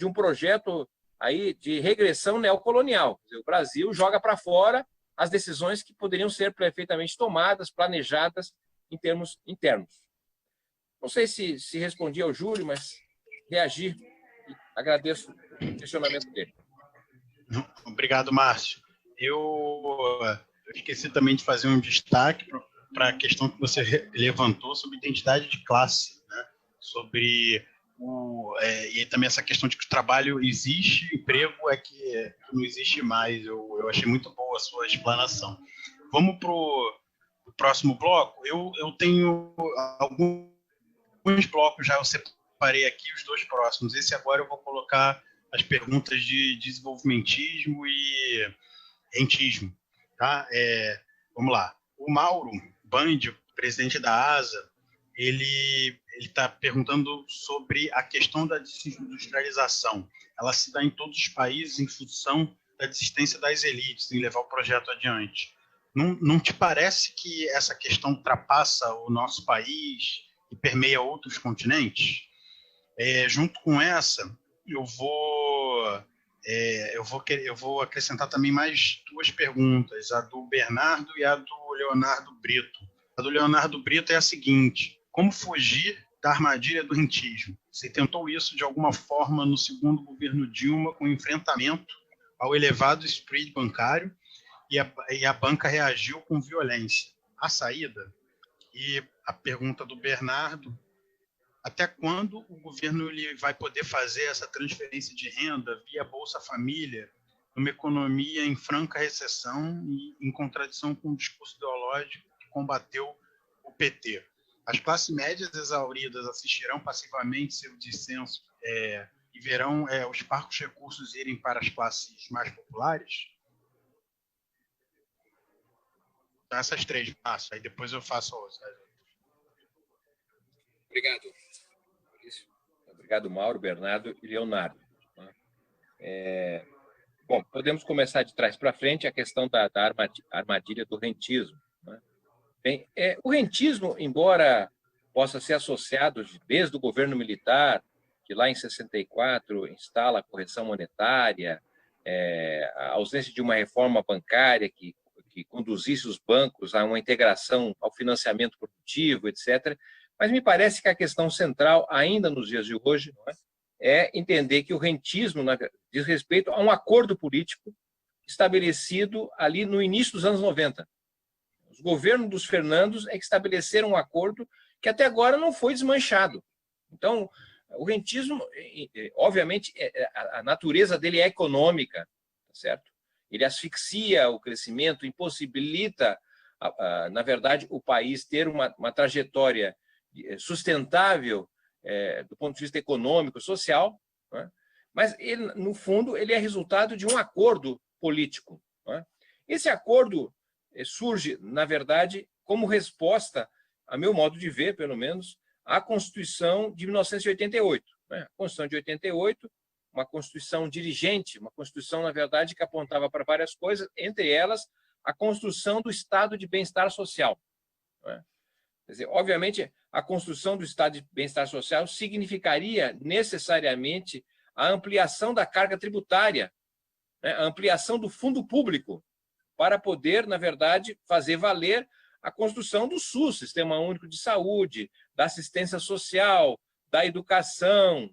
um projeto aí de regressão neocolonial. O Brasil joga para fora as decisões que poderiam ser perfeitamente tomadas, planejadas em termos internos. Não sei se respondi ao Júlio, mas reagir. Agradeço o questionamento dele. Obrigado, Márcio. Eu esqueci também de fazer um destaque para a questão que você levantou sobre identidade de classe, né? Sobre e também essa questão de que o trabalho existe, emprego é que não existe mais. Eu achei muito boa a sua explanação. Vamos para o próximo bloco. Eu tenho alguns blocos já, eu separei aqui os dois próximos. Esse agora eu vou colocar as perguntas de desenvolvimentismo e rentismo. Tá? Vamos lá. O Mauro Bandi, presidente da ASA, ele está perguntando sobre a questão da desindustrialização. Ela se dá em todos os países em função da desistência das elites em levar o projeto adiante. Não te parece que essa questão ultrapassa o nosso país e permeia outros continentes? Junto com essa, eu vou acrescentar também mais duas perguntas, a do Bernardo e a do Leonardo Brito. A do Leonardo Brito é a seguinte: como fugir da armadilha do rentismo? Você tentou isso de alguma forma no segundo governo Dilma, com enfrentamento ao elevado spread bancário, e a banca reagiu com violência. A saída? E a pergunta do Bernardo: até quando o governo ele vai poder fazer essa transferência de renda via Bolsa Família, numa economia em franca recessão e em contradição com o discurso ideológico que combateu o PT? As classes médias exauridas assistirão passivamente seu descenso e verão os parcos recursos irem para as classes mais populares? Então, essas três passos, aí depois eu faço as outras. Obrigado. Obrigado, Mauro, Bernardo e Leonardo. Bom, podemos começar de trás para frente a questão da armadilha do rentismo. Bem, o rentismo, embora possa ser associado desde o governo militar, que lá em 64 instala a correção monetária, a ausência de uma reforma bancária que conduzisse os bancos a uma integração ao financiamento produtivo, etc., mas me parece que a questão central, ainda nos dias de hoje, é entender que o rentismo diz respeito a um acordo político estabelecido ali no início dos anos 90. Os governos dos Fernandos é que estabeleceram um acordo que até agora não foi desmanchado. Então, o rentismo, obviamente, a natureza dele é econômica, certo? Ele asfixia o crescimento, impossibilita, na verdade, o país ter uma trajetória sustentável do ponto de vista econômico, social, mas, ele, no fundo, ele é resultado de um acordo político. Esse acordo surge, na verdade, como resposta, a meu modo de ver, pelo menos, à Constituição de 1988. A Constituição de 88, uma Constituição dirigente, uma Constituição, na verdade, que apontava para várias coisas, entre elas, a construção do Estado de bem-estar social. Quer dizer, obviamente, a construção do Estado de bem-estar social significaria necessariamente a ampliação da carga tributária, a ampliação do fundo público, para poder, na verdade, fazer valer a construção do SUS, Sistema Único de Saúde, da assistência social, da educação,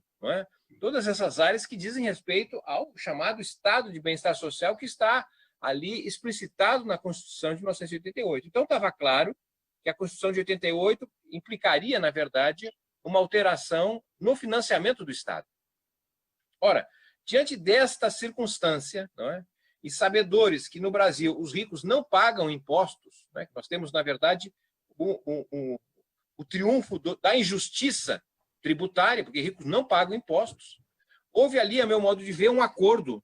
todas essas áreas que dizem respeito ao chamado Estado de bem-estar social que está ali explicitado na Constituição de 1988. Então, estava claro que a Constituição de 88 implicaria, na verdade, uma alteração no financiamento do Estado. Ora, diante desta circunstância, e sabedores que no Brasil os ricos não pagam impostos, nós temos, na verdade, o triunfo da injustiça tributária, porque ricos não pagam impostos, houve ali, a meu modo de ver, um acordo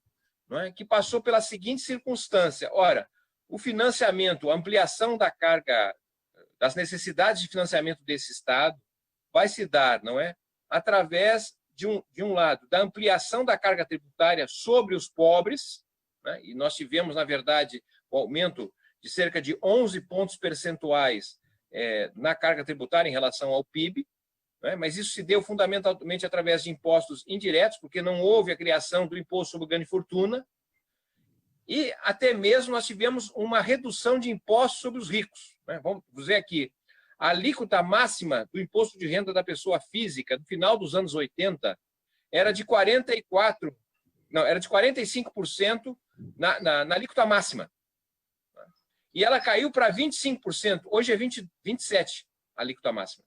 que passou pela seguinte circunstância. Ora, o financiamento, a ampliação da carga, das necessidades de financiamento desse Estado, vai se dar, através, de um lado, da ampliação da carga tributária sobre os pobres, e nós tivemos, na verdade, o aumento de cerca de 11 pontos percentuais na carga tributária em relação ao PIB, mas isso se deu fundamentalmente através de impostos indiretos, porque não houve a criação do imposto sobre ganho e fortuna, e até mesmo nós tivemos uma redução de impostos sobre os ricos. Vamos dizer aqui, a alíquota máxima do imposto de renda da pessoa física, no final dos anos 80, era de 45% na alíquota máxima. E ela caiu para 25%, hoje é 27% a alíquota máxima.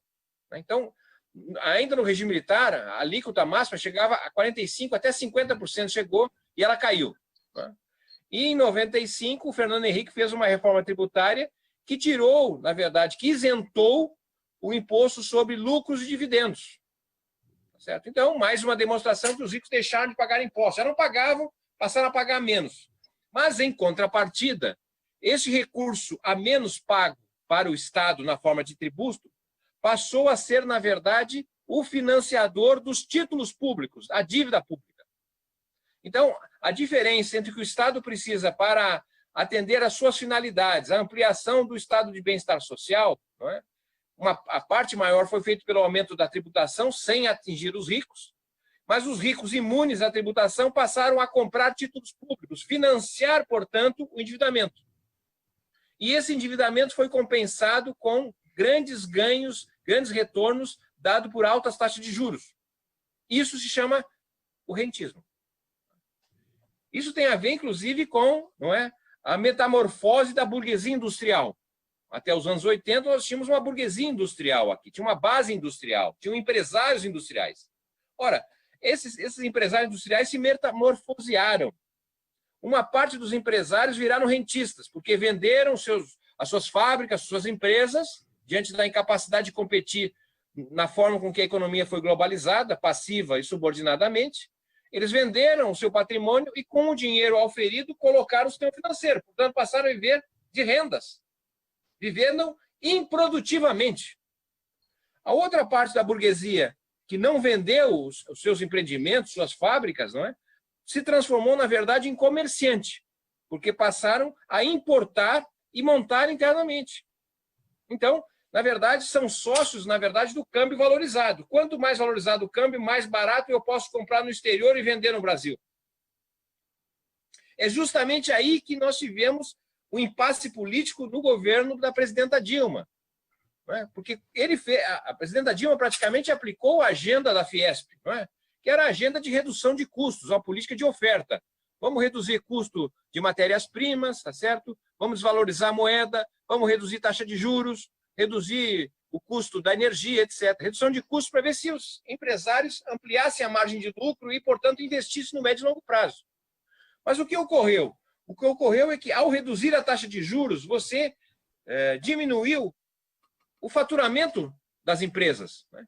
Então, ainda no regime militar, a alíquota máxima chegava a 45%, até 50% chegou, e ela caiu. E em 95, o Fernando Henrique fez uma reforma tributária que tirou, na verdade, que isentou o imposto sobre lucros e dividendos. Certo? Então, mais uma demonstração que os ricos deixaram de pagar impostos. Já não pagavam, passaram a pagar menos. Mas, em contrapartida, esse recurso a menos pago para o Estado na forma de tributo passou a ser, na verdade, o financiador dos títulos públicos, a dívida pública. Então, a diferença entre o que o Estado precisa para atender às suas finalidades, a ampliação do estado de bem-estar social, a parte maior foi feita pelo aumento da tributação, sem atingir os ricos, mas os ricos imunes à tributação passaram a comprar títulos públicos, financiar, portanto, o endividamento. E esse endividamento foi compensado com grandes ganhos, grandes retornos, dado por altas taxas de juros. Isso se chama o rentismo. Isso tem a ver, inclusive, com, não é, a metamorfose da burguesia industrial. Até os anos 80, nós tínhamos uma burguesia industrial aqui, tinha uma base industrial, tinham empresários industriais. Ora, esses empresários industriais se metamorfosearam. Uma parte dos empresários viraram rentistas, porque venderam as suas fábricas, suas empresas, diante da incapacidade de competir na forma com que a economia foi globalizada, passiva e subordinadamente. Eles venderam o seu patrimônio e, com o dinheiro auferido, colocaram o sistema financeiro. Portanto, passaram a viver de rendas, vivendo improdutivamente. A outra parte da burguesia, que não vendeu os seus empreendimentos, suas fábricas, não é? Se transformou, na verdade, em comerciante, porque passaram a importar e montar internamente. Então, na verdade, são sócios, na verdade, do câmbio valorizado. Quanto mais valorizado o câmbio, mais barato eu posso comprar no exterior e vender no Brasil. É justamente aí que nós tivemos o impasse político no governo da presidenta Dilma. Não é? Porque a presidenta Dilma praticamente aplicou a agenda da Fiesp, não é? Que era a agenda de redução de custos, uma política de oferta. Vamos reduzir custo de matérias-primas, tá certo? Vamos desvalorizar a moeda, vamos reduzir taxa de juros, reduzir o custo da energia, etc. Redução de custos para ver se os empresários ampliassem a margem de lucro e, portanto, investissem no médio e longo prazo. Mas o que ocorreu? O que ocorreu é que, ao reduzir a taxa de juros, você diminuiu o faturamento das empresas, né?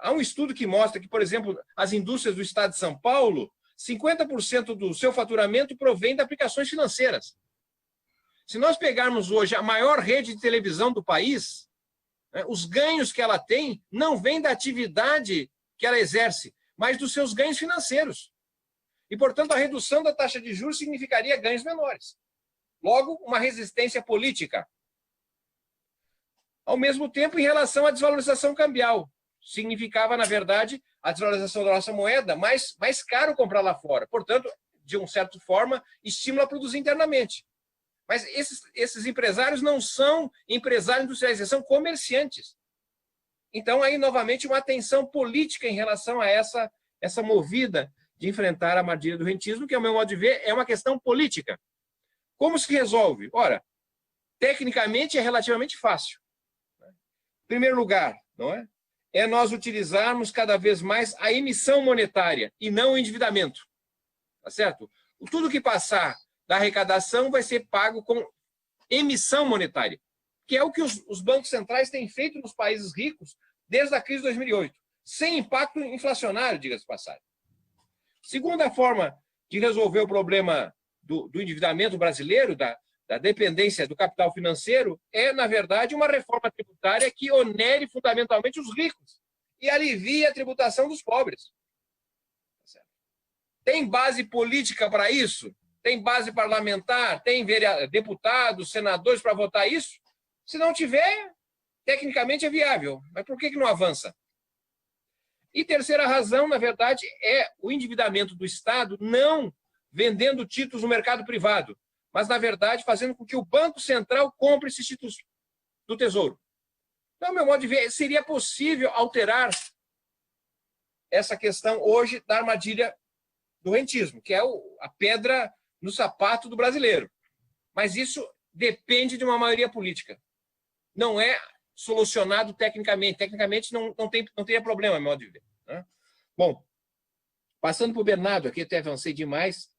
Há um estudo que mostra que, por exemplo, as indústrias do estado de São Paulo, 50% do seu faturamento provém de aplicações financeiras. Se nós pegarmos hoje a maior rede de televisão do país, né, os ganhos que ela tem não vêm da atividade que ela exerce, mas dos seus ganhos financeiros. E, portanto, a redução da taxa de juros significaria ganhos menores. Logo, uma resistência política. Ao mesmo tempo, em relação à desvalorização cambial, significava, na verdade, a desvalorização da nossa moeda, mais caro comprar lá fora. Portanto, de uma certa forma, estímulo a produzir internamente. Mas esses empresários não são empresários industriais, eles são comerciantes. Então, aí, novamente, uma atenção política em relação a essa movida de enfrentar a armadilha do rentismo, que, ao meu modo de ver, é uma questão política. Como se resolve? Ora, tecnicamente é relativamente fácil. Em primeiro lugar, não é? É nós utilizarmos cada vez mais a emissão monetária e não o endividamento. Tá certo? Tudo que passar da arrecadação vai ser pago com emissão monetária, que é o que os bancos centrais têm feito nos países ricos desde a crise de 2008, sem impacto inflacionário, diga-se de passagem. Segunda forma de resolver o problema do endividamento brasileiro, da dependência do capital financeiro, é, na verdade, uma reforma tributária que onere fundamentalmente os ricos e alivie a tributação dos pobres. Tem base política para isso? Tem base parlamentar? Tem deputados, senadores para votar isso? Se não tiver, tecnicamente é viável. Mas por que não avança? E terceira razão, na verdade, é o endividamento do Estado não vendendo títulos no mercado privado, mas, na verdade, fazendo com que o Banco Central compre esses títulos do Tesouro. Então, meu modo de ver, seria possível alterar essa questão hoje da armadilha do rentismo, que é a pedra no sapato do brasileiro. Mas isso depende de uma maioria política. Não é solucionado tecnicamente. Tecnicamente não teria problema, meu modo de ver, né? Bom, passando para o Bernardo, aqui até avancei demais.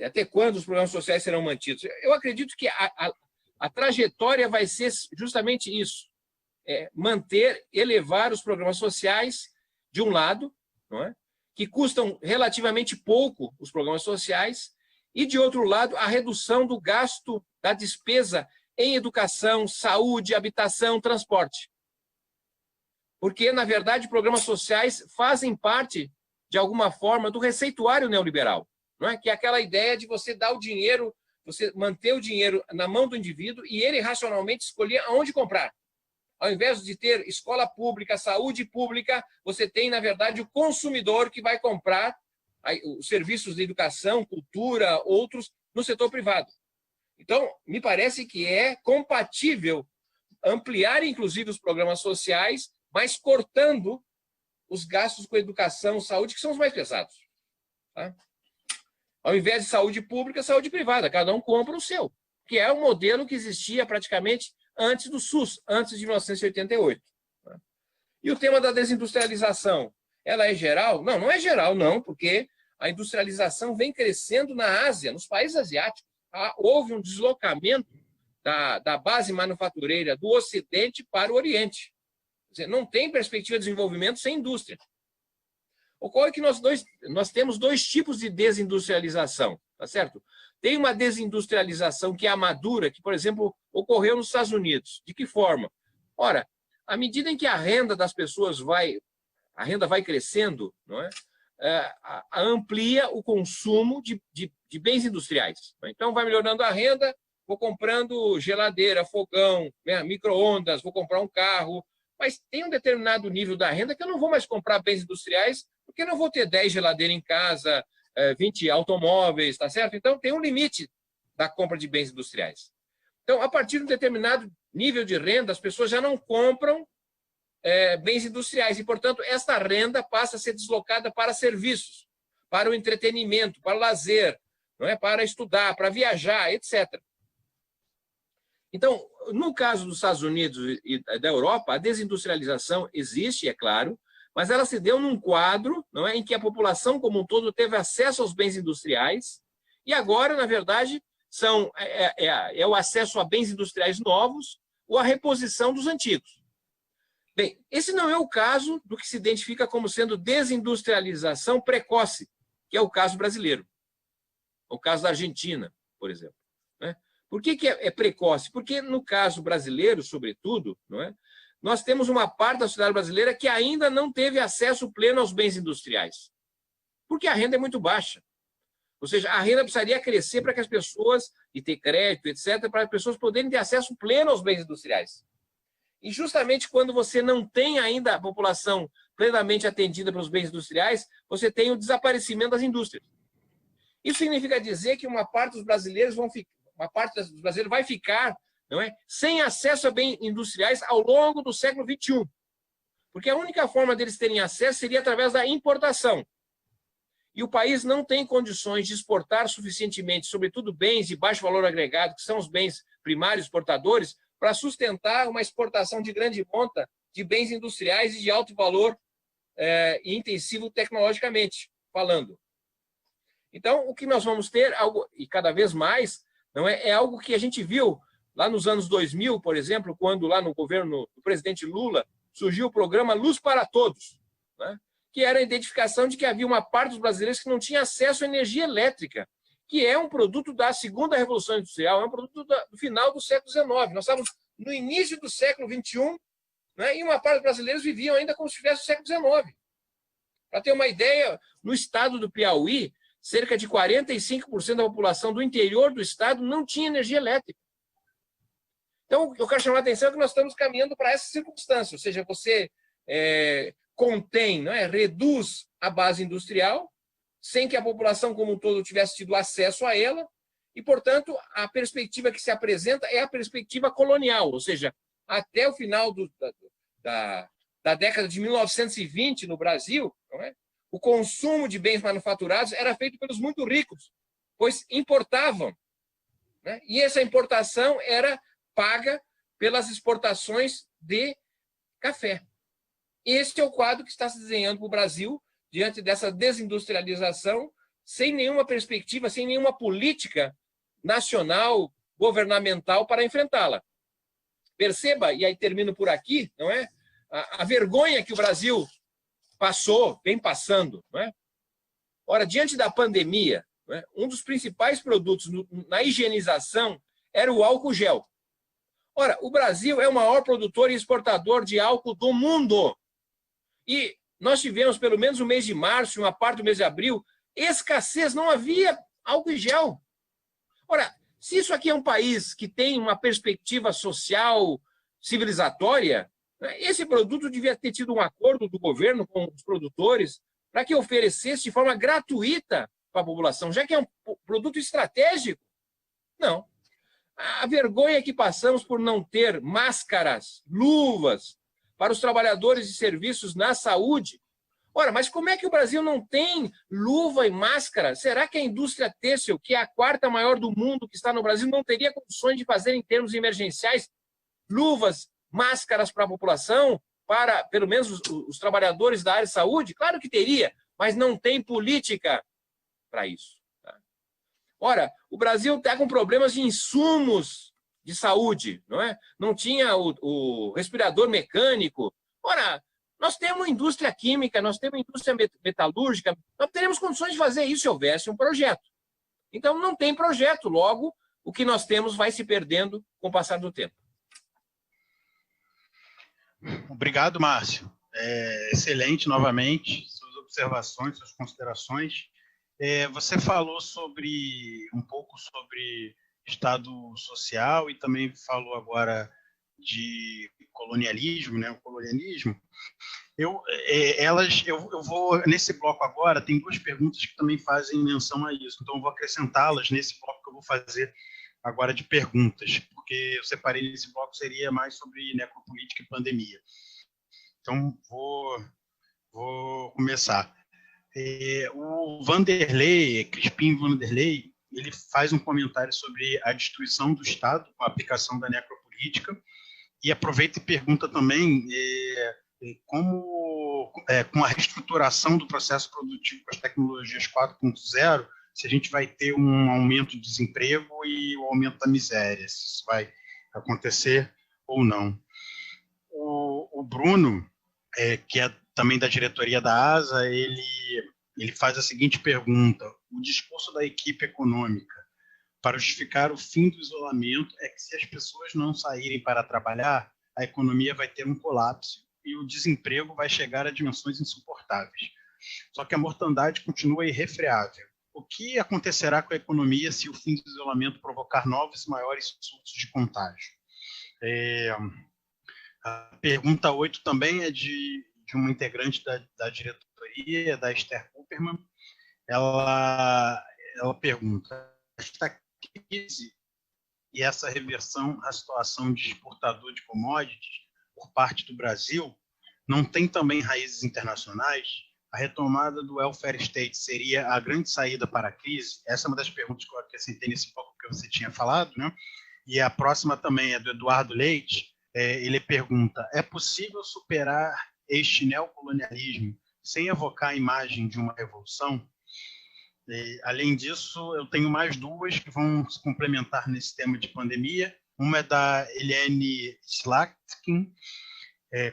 Até quando os programas sociais serão mantidos? Eu acredito que a trajetória vai ser justamente isso. Manter, elevar os programas sociais, de um lado, não é? Que custam relativamente pouco os programas sociais, e, de outro lado, a redução do gasto da despesa em educação, saúde, habitação, transporte. Porque, na verdade, programas sociais fazem parte, de alguma forma, do receituário neoliberal, não é? Que é aquela ideia de você dar o dinheiro, você manter o dinheiro na mão do indivíduo e ele racionalmente escolher aonde comprar. Ao invés de ter escola pública, saúde pública, você tem, na verdade, o consumidor que vai comprar os serviços de educação, cultura, outros, no setor privado. Então, me parece que é compatível ampliar, inclusive, os programas sociais, mas cortando os gastos com educação, saúde, que são os mais pesados. Tá? Ao invés de saúde pública, saúde privada. Cada um compra o seu, que é o modelo que existia praticamente antes do SUS, antes de 1988. Tá? E o tema da desindustrialização, ela é geral? Não, não é geral, não, porque a industrialização vem crescendo na Ásia, nos países asiáticos. Houve um deslocamento da base manufatureira do Ocidente para o Oriente. Quer dizer, não tem perspectiva de desenvolvimento sem indústria. Ocorre que nós temos dois tipos de desindustrialização, tá certo? Tem uma desindustrialização que é a madura, que, por exemplo, ocorreu nos Estados Unidos. De que forma? Ora, à medida em que a renda das pessoas vai crescendo, não é? Amplia o consumo de bens industriais. Então, vai melhorando a renda, vou comprando geladeira, fogão, né, micro-ondas, vou comprar um carro, mas tem um determinado nível da renda que eu não vou mais comprar bens industriais, porque eu não vou ter 10 geladeiras em casa, 20 automóveis, tá certo? Então, tem um limite da compra de bens industriais. Então, a partir de um determinado nível de renda, as pessoas já não compram bens industriais e, portanto, esta renda passa a ser deslocada para serviços, para o entretenimento, para o lazer, não é? Para estudar, para viajar, etc. Então, no caso dos Estados Unidos e da Europa, a desindustrialização existe, é claro, mas ela se deu num quadro, não é, em que a população como um todo teve acesso aos bens industriais e agora, na verdade, é o acesso a bens industriais novos ou a reposição dos antigos. Bem, esse não é o caso do que se identifica como sendo desindustrialização precoce, que é o caso brasileiro, o caso da Argentina, por exemplo. Né? Por que é precoce? Porque no caso brasileiro, sobretudo, não é? Nós temos uma parte da sociedade brasileira que ainda não teve acesso pleno aos bens industriais, porque a renda é muito baixa. Ou seja, a renda precisaria crescer para que as pessoas, e ter crédito, etc., para as pessoas poderem ter acesso pleno aos bens industriais. E justamente quando você não tem ainda a população plenamente atendida pelos bens industriais, você tem o desaparecimento das indústrias. Isso significa dizer que uma parte dos brasileiros vai ficar, não é, sem acesso a bens industriais ao longo do século XXI. Porque a única forma deles terem acesso seria através da importação. E o país não tem condições de exportar suficientemente, sobretudo bens de baixo valor agregado, que são os bens primários exportadores, para sustentar uma exportação de grande monta de bens industriais e de alto valor e intensivo tecnologicamente falando. Então, o que nós vamos ter, algo, e cada vez mais, não é algo que a gente viu lá nos anos 2000, por exemplo, quando lá no governo do presidente Lula surgiu o programa Luz para Todos, né? Que era a identificação de que havia uma parte dos brasileiros que não tinha acesso à energia elétrica, que é um produto da segunda revolução industrial, é um produto do final do século XIX. Nós estávamos no início do século XXI, né, e uma parte dos brasileiros viviam ainda como se estivesse no século XIX. Para ter uma ideia, no estado do Piauí, cerca de 45% da população do interior do estado não tinha energia elétrica. Então, eu quero chamar a atenção que nós estamos caminhando para essa circunstância, ou seja, você contém, não é, reduz a base industrial, sem que a população como um todo tivesse tido acesso a ela, e, portanto, a perspectiva que se apresenta é a perspectiva colonial, ou seja, até o final da década de 1920 no Brasil, não é? O consumo de bens manufaturados era feito pelos muito ricos, pois importavam, né? E essa importação era paga pelas exportações de café. Esse é o quadro que está se desenhando para o Brasil diante dessa desindustrialização, sem nenhuma perspectiva, sem nenhuma política nacional, governamental para enfrentá-la. Perceba, e aí termino por aqui, não é? A vergonha que o Brasil passou, vem passando, não é? Ora, diante da pandemia, não é? Um dos principais produtos na higienização era o álcool gel. Ora, o Brasil é o maior produtor e exportador de álcool do mundo. E nós tivemos, pelo menos no mês de março e uma parte do mês de abril, escassez, não havia álcool em gel. Ora, se isso aqui é um país que tem uma perspectiva social civilizatória, esse produto devia ter tido um acordo do governo com os produtores para que oferecesse de forma gratuita para a população, já que é um produto estratégico. Não. A vergonha que passamos por não ter máscaras, luvas para os trabalhadores de serviços na saúde. Ora, mas como é que o Brasil não tem luva e máscara? Será que a indústria têxtil, que é a quarta maior do mundo que está no Brasil, não teria condições de fazer, em termos emergenciais, luvas, máscaras para a população, para, pelo menos, os trabalhadores da área de saúde? Claro que teria, mas não tem política para isso. Tá? Ora, o Brasil está com problemas de insumos de saúde, não é? Não tinha o respirador mecânico. Ora, nós temos indústria química, nós temos indústria metalúrgica, nós teremos condições de fazer isso se houvesse um projeto. Então, não tem projeto, logo, o que nós temos vai se perdendo com o passar do tempo. Obrigado, Márcio. Excelente, novamente, suas observações, suas considerações. Você falou um pouco sobre Estado social e também falou agora de colonialismo, né? O colonialismo. Eu vou, nesse bloco agora, tem duas perguntas que também fazem menção a isso, então eu vou acrescentá-las nesse bloco que eu vou fazer agora de perguntas, porque eu separei nesse bloco, seria mais sobre necropolítica e pandemia. Então, vou começar. O Vanderlei, Crispim Vanderlei, ele faz um comentário sobre a destruição do Estado com a aplicação da necropolítica e aproveita e pergunta também como, com a reestruturação do processo produtivo com as tecnologias 4.0, se a gente vai ter um aumento do desemprego e o aumento da miséria, se isso vai acontecer ou não. O Bruno, que é também da diretoria da ASA, ele faz a seguinte pergunta: o discurso da equipe econômica para justificar o fim do isolamento é que se as pessoas não saírem para trabalhar, a economia vai ter um colapso e o desemprego vai chegar a dimensões insuportáveis. Só que a mortandade continua irrefreável. O que acontecerá com a economia se o fim do isolamento provocar novos e maiores surtos de contágio? A pergunta 8 também é de uma integrante da diretoria, da Esther Cooperman. Ela pergunta: esta crise e essa reversão à situação de exportador de commodities por parte do Brasil não tem também raízes internacionais? A retomada do welfare state seria a grande saída para a crise? Essa é uma das perguntas que eu acrescentei nesse pouco que você tinha falado, né? E a próxima também é do Eduardo Leite. Ele pergunta: é possível superar este neocolonialismo sem evocar a imagem de uma revolução? Além disso, eu tenho mais duas que vão se complementar nesse tema de pandemia. Uma é da Eliane Slatkin.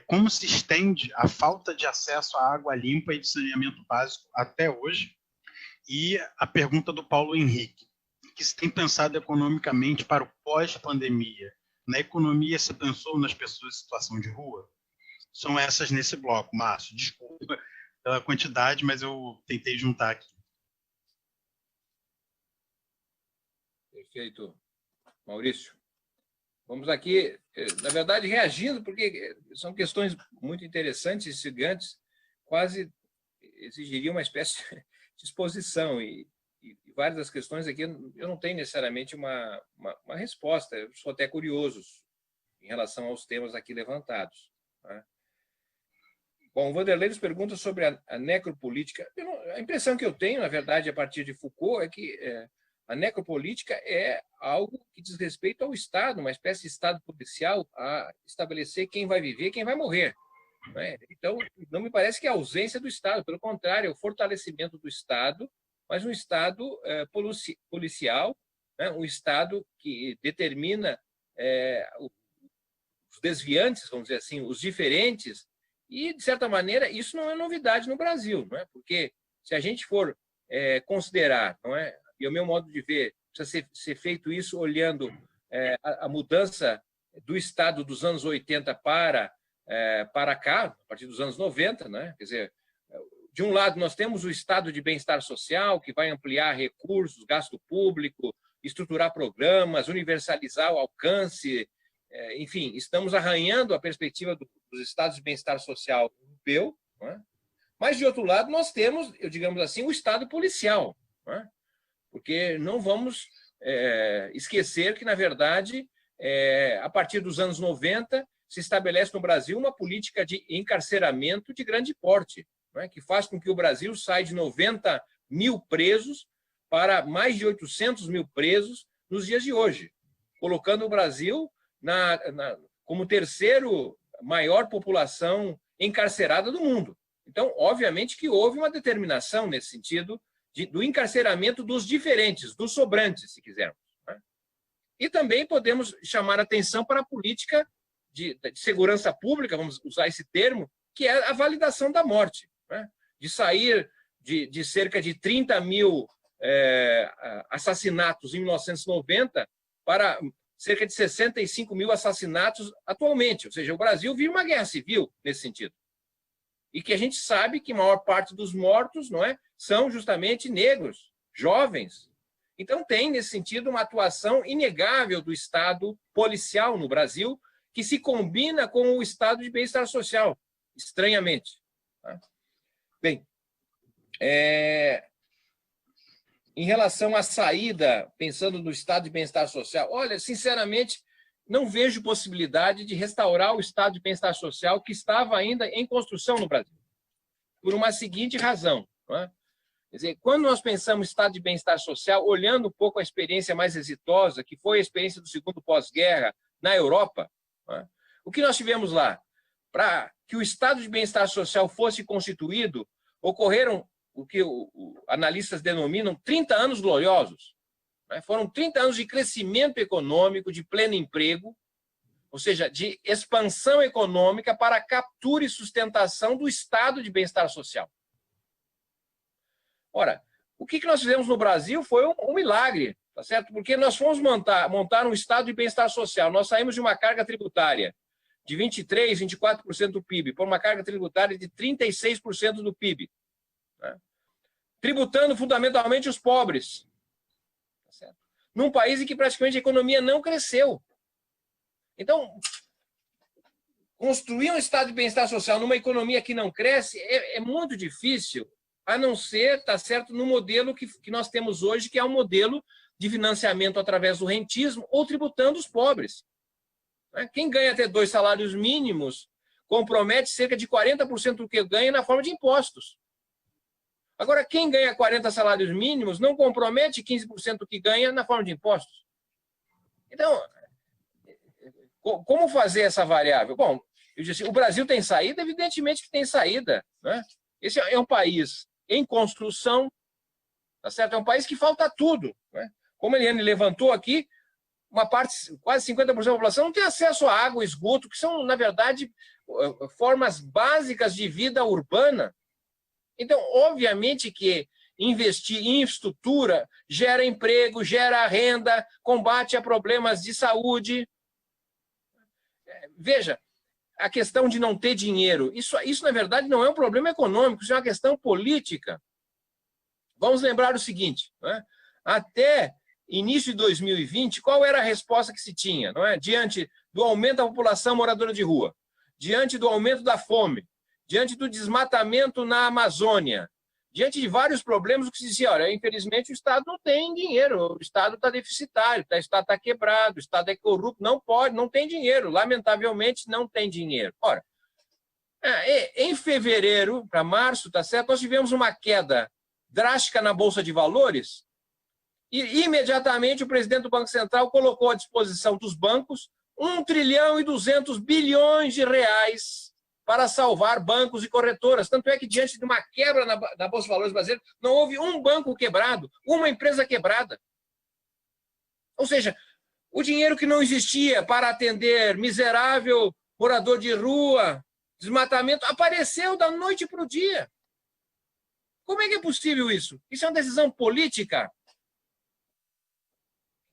Como se estende a falta de acesso à água limpa e de saneamento básico até hoje? E a pergunta do Paulo Henrique: que se tem pensado economicamente para o pós-pandemia? Na economia, se pensou nas pessoas em situação de rua? São essas nesse bloco, Márcio. Desculpa pela quantidade, mas eu tentei juntar aqui. Perfeito. Maurício, vamos aqui, na verdade, reagindo, porque são questões muito interessantes, instigantes, quase exigiriam uma espécie de exposição, e várias das questões aqui eu não tenho necessariamente uma resposta, eu sou até curioso em relação aos temas aqui levantados. Né? Bom, o Vanderlei nos pergunta sobre a necropolítica. A impressão que eu tenho, na verdade, a partir de Foucault, é que a necropolítica é algo que diz respeito ao Estado, uma espécie de Estado policial, a estabelecer quem vai viver e quem vai morrer. Né? Então, não me parece que é a ausência do Estado, pelo contrário, é o fortalecimento do Estado, mas um Estado policial, né? Um Estado que determina os desviantes, vamos dizer assim, os diferentes, e, de certa maneira, isso não é novidade no Brasil, não é? Porque se a gente for considerar, não é? E o meu modo de ver, precisa ser feito isso olhando a mudança do Estado dos anos 80 para cá, a partir dos anos 90, né? Quer dizer, de um lado, nós temos o Estado de bem-estar social, que vai ampliar recursos, gasto público, estruturar programas, universalizar o alcance, enfim, estamos arranhando a perspectiva dos Estados de bem-estar social europeu, não é? Mas, de outro lado, nós temos, digamos assim, o Estado policial, não é? Porque não vamos esquecer que, na verdade, a partir dos anos 90, se estabelece no Brasil uma política de encarceramento de grande porte, não é? Que faz com que o Brasil saia de 90 mil presos para mais de 800 mil presos nos dias de hoje, colocando o Brasil como terceiro maior população encarcerada do mundo. Então, obviamente que houve uma determinação nesse sentido do encarceramento dos diferentes, dos sobrantes, se quisermos, né? E também podemos chamar a atenção para a política de segurança pública, vamos usar esse termo, que é a validação da morte, né? De sair de cerca de 30 mil assassinatos em 1990 para cerca de 65 mil assassinatos atualmente. Ou seja, o Brasil vive uma guerra civil nesse sentido. E que a gente sabe que a maior parte dos mortos, não é, são justamente negros, jovens. Então tem, nesse sentido, uma atuação inegável do Estado policial no Brasil, que se combina com o estado de bem-estar social, estranhamente. Tá? Bem, em relação à saída, pensando no estado de bem-estar social, olha, sinceramente, não vejo possibilidade de restaurar o estado de bem-estar social que estava ainda em construção no Brasil, por uma seguinte razão. Não é? Quer dizer, quando nós pensamos em estado de bem-estar social, olhando um pouco a experiência mais exitosa, que foi a experiência do segundo pós-guerra na Europa, não é? O que nós tivemos lá? Para que o estado de bem-estar social fosse constituído, ocorreram o que analistas denominam 30 anos gloriosos. Foram 30 anos de crescimento econômico, de pleno emprego, ou seja, de expansão econômica para a captura e sustentação do estado de bem-estar social. Ora, o que nós fizemos no Brasil foi um milagre, tá certo? Porque nós fomos montar um estado de bem-estar social. Nós saímos de uma carga tributária de 23%, 24% do PIB, para uma carga tributária de 36% do PIB. Né? Tributando fundamentalmente os pobres. Tá certo? Num país em que praticamente a economia não cresceu. Então, construir um estado de bem-estar social numa economia que não cresce é muito difícil, a não ser, tá certo, no modelo que nós temos hoje, que é um modelo de financiamento através do rentismo ou tributando os pobres. Quem ganha até 2 salários mínimos compromete cerca de 40% do que ganha na forma de impostos. Agora, quem ganha 40 salários mínimos não compromete 15% do que ganha na forma de impostos. Então, como fazer essa variável? Bom, eu disse, o Brasil tem saída? Evidentemente que tem saída. Né? Esse é um país em construção, tá certo? É um país que falta tudo. Né? Como a Eliane levantou aqui, uma parte, quase 50% da população não tem acesso a água, esgoto, que são, na verdade, formas básicas de vida urbana. Então, obviamente que investir em infraestrutura gera emprego, gera renda, combate a problemas de saúde. Veja, a questão de não ter dinheiro, isso na verdade não é um problema econômico, isso é uma questão política. Vamos lembrar o seguinte, né? Até início de 2020, qual era a resposta que se tinha? Não é? Diante do aumento da população moradora de rua, diante do aumento da fome, diante do desmatamento na Amazônia, diante de vários problemas, o que se dizia, olha, infelizmente o Estado não tem dinheiro, o Estado está deficitário, o Estado está quebrado, o Estado é corrupto, não pode, não tem dinheiro, lamentavelmente não tem dinheiro. Ora, em fevereiro para março, tá certo, nós tivemos uma queda drástica na Bolsa de Valores e imediatamente o presidente do Banco Central colocou à disposição dos bancos 1 trilhão e 200 bilhões de reais para salvar bancos e corretoras. Tanto é que, diante de uma quebra na Bolsa de Valores brasileira, não houve um banco quebrado, uma empresa quebrada. Ou seja, o dinheiro que não existia para atender miserável morador de rua, desmatamento, apareceu da noite para o dia. Como é que é possível isso? Isso é uma decisão política.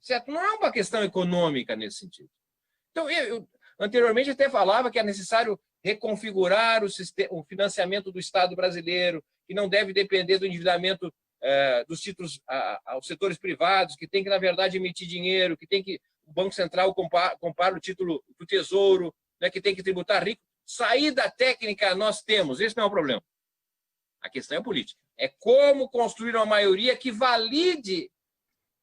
Certo? Não é uma questão econômica nesse sentido. Então, eu anteriormente até falava que é necessário reconfigurar o financiamento do Estado brasileiro, que não deve depender do endividamento dos títulos aos setores privados, que tem que, na verdade, emitir dinheiro, que tem que o Banco Central comprar o título do Tesouro, né, que tem que tributar rico. Saída técnica nós temos, esse não é o problema. A questão é política. É como construir uma maioria que valide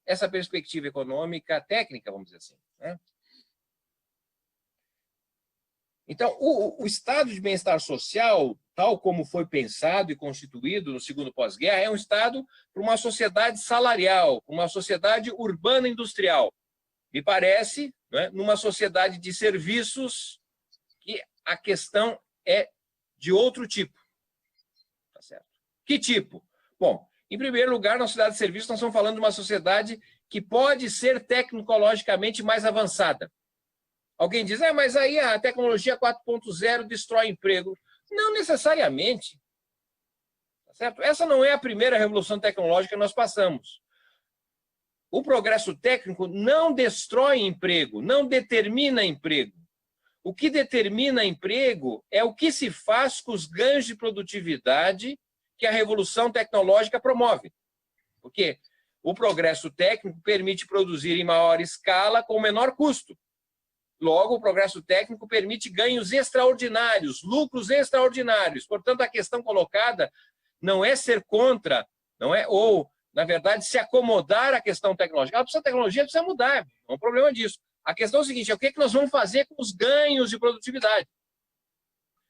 essa perspectiva econômica técnica, vamos dizer assim, né? Então, o estado de bem-estar social, tal como foi pensado e constituído no segundo pós-guerra, é um estado para uma sociedade salarial, uma sociedade urbana industrial. Me parece, né, numa sociedade de serviços, que a questão é de outro tipo. Tá certo? Que tipo? Bom, em primeiro lugar, na sociedade de serviços, nós estamos falando de uma sociedade que pode ser tecnologicamente mais avançada. Alguém diz, mas aí a tecnologia 4.0 destrói emprego. Não necessariamente. Tá certo? Essa não é a primeira revolução tecnológica que nós passamos. O progresso técnico não destrói emprego, não determina emprego. O que determina emprego é o que se faz com os ganhos de produtividade que a revolução tecnológica promove. Porque o progresso técnico permite produzir em maior escala com menor custo. Logo, o progresso técnico permite ganhos extraordinários, lucros extraordinários. Portanto, a questão colocada não é ser contra, não é, ou, na verdade, se acomodar à questão tecnológica. A tecnologia precisa mudar, não é um problema disso. A questão é o seguinte, é o que nós vamos fazer com os ganhos de produtividade.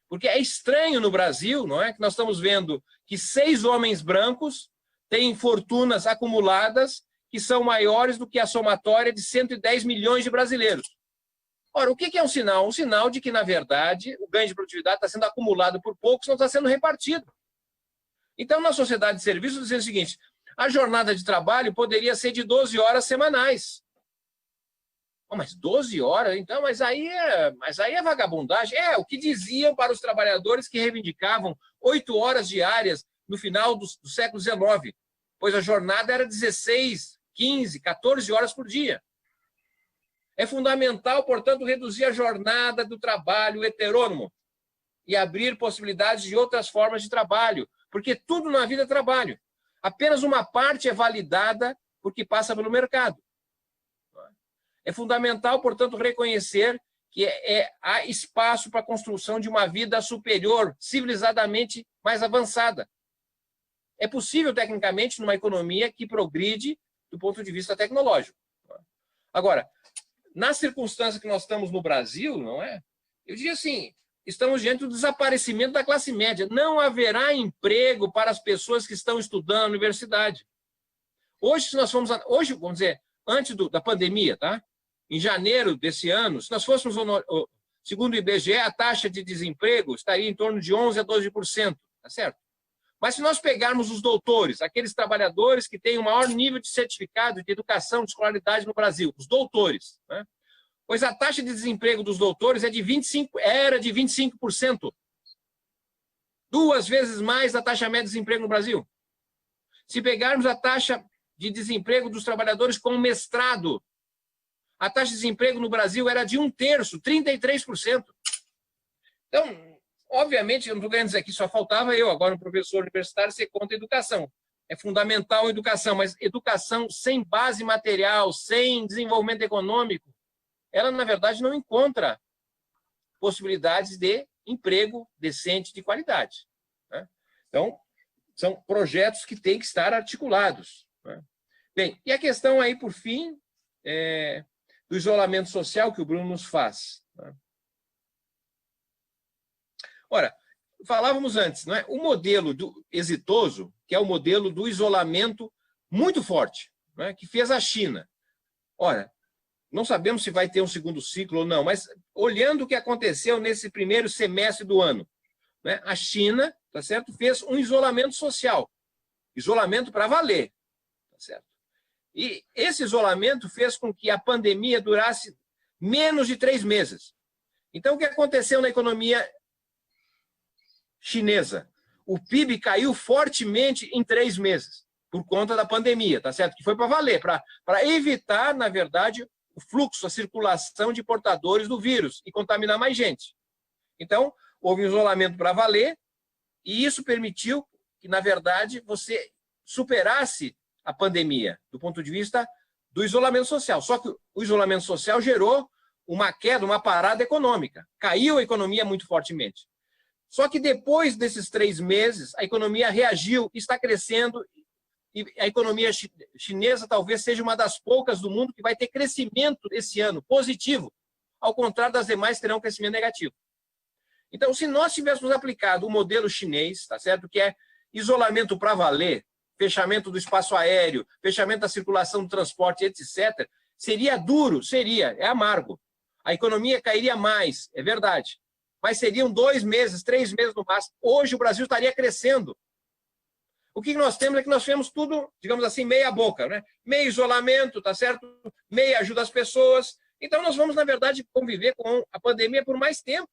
Porque é estranho no Brasil, não é, que nós estamos vendo que 6 homens brancos têm fortunas acumuladas que são maiores do que a somatória de 110 milhões de brasileiros. Ora, o que é um sinal? Um sinal de que, na verdade, o ganho de produtividade está sendo acumulado por poucos, não está sendo repartido. Então, na sociedade de serviços, dizendo o seguinte, a jornada de trabalho poderia ser de 12 horas semanais. Mas 12 horas? Então, mas aí é vagabundagem. É o que diziam para os trabalhadores que reivindicavam 8 horas diárias no final do século XIX, pois a jornada era 16, 15, 14 horas por dia. É fundamental, portanto, reduzir a jornada do trabalho heterônomo e abrir possibilidades de outras formas de trabalho, porque tudo na vida é trabalho. Apenas uma parte é validada porque passa pelo mercado. É fundamental, portanto, reconhecer que há espaço para a construção de uma vida superior, civilizadamente mais avançada. É possível, tecnicamente, numa economia que progride do ponto de vista tecnológico. Agora, na circunstância que nós estamos no Brasil, não é? Eu diria assim, estamos diante do desaparecimento da classe média. Não haverá emprego para as pessoas que estão estudando na universidade. Hoje, se nós formos, vamos dizer, antes da pandemia, tá? Em janeiro desse ano, se nós fôssemos, segundo o IBGE, a taxa de desemprego estaria em torno de 11% a 12%, tá certo? Mas se nós pegarmos os doutores, aqueles trabalhadores que têm o maior nível de certificado de educação, de escolaridade no Brasil, os doutores, né? Pois a taxa de desemprego dos doutores era de 25%. 2 vezes mais da taxa média de desemprego no Brasil. Se pegarmos a taxa de desemprego dos trabalhadores com mestrado, a taxa de desemprego no Brasil era de 1/3, 33%. Então, obviamente, eu não estou querendo dizer que só faltava eu, agora um professor universitário, ser contra a educação. É fundamental a educação, mas educação sem base material, sem desenvolvimento econômico, ela, na verdade, não encontra possibilidades de emprego decente de qualidade, né? Então, são projetos que têm que estar articulados, né? Bem, e a questão aí, por fim, do isolamento social que o Bruno nos faz, né? Ora, falávamos antes, não é? O modelo exitoso, que é o modelo do isolamento muito forte, não é? Que fez a China. Ora, não sabemos se vai ter um segundo ciclo ou não, mas olhando o que aconteceu nesse primeiro semestre do ano, né? A China, tá certo? Fez um isolamento social, isolamento para valer, tá certo? E esse isolamento fez com que a pandemia durasse menos de 3 meses. Então, o que aconteceu na economia chinesa? O PIB caiu fortemente em 3 meses, por conta da pandemia, tá certo? Que foi para valer, para evitar, na verdade, o fluxo, a circulação de portadores do vírus e contaminar mais gente. Então, houve um isolamento para valer e isso permitiu que, na verdade, você superasse a pandemia do ponto de vista do isolamento social. Só que o isolamento social gerou uma queda, uma parada econômica. Caiu a economia muito fortemente. Só que depois desses 3 meses, a economia reagiu, está crescendo E a economia chinesa talvez seja uma das poucas do mundo que vai ter crescimento esse ano, positivo, ao contrário das demais que terão crescimento negativo. Então, se nós tivéssemos aplicado o modelo chinês, tá certo? Que é isolamento para valer, fechamento do espaço aéreo, fechamento da circulação do transporte, etc., seria duro, seria, é amargo. A economia cairia mais, é verdade. Mas seriam 2 meses, 3 meses no máximo. Hoje o Brasil estaria crescendo. O que nós temos é que nós tivemos tudo, digamos assim, meia boca, né? Meio isolamento, tá certo? Meia ajuda às pessoas. Então nós vamos, na verdade, conviver com a pandemia por mais tempo.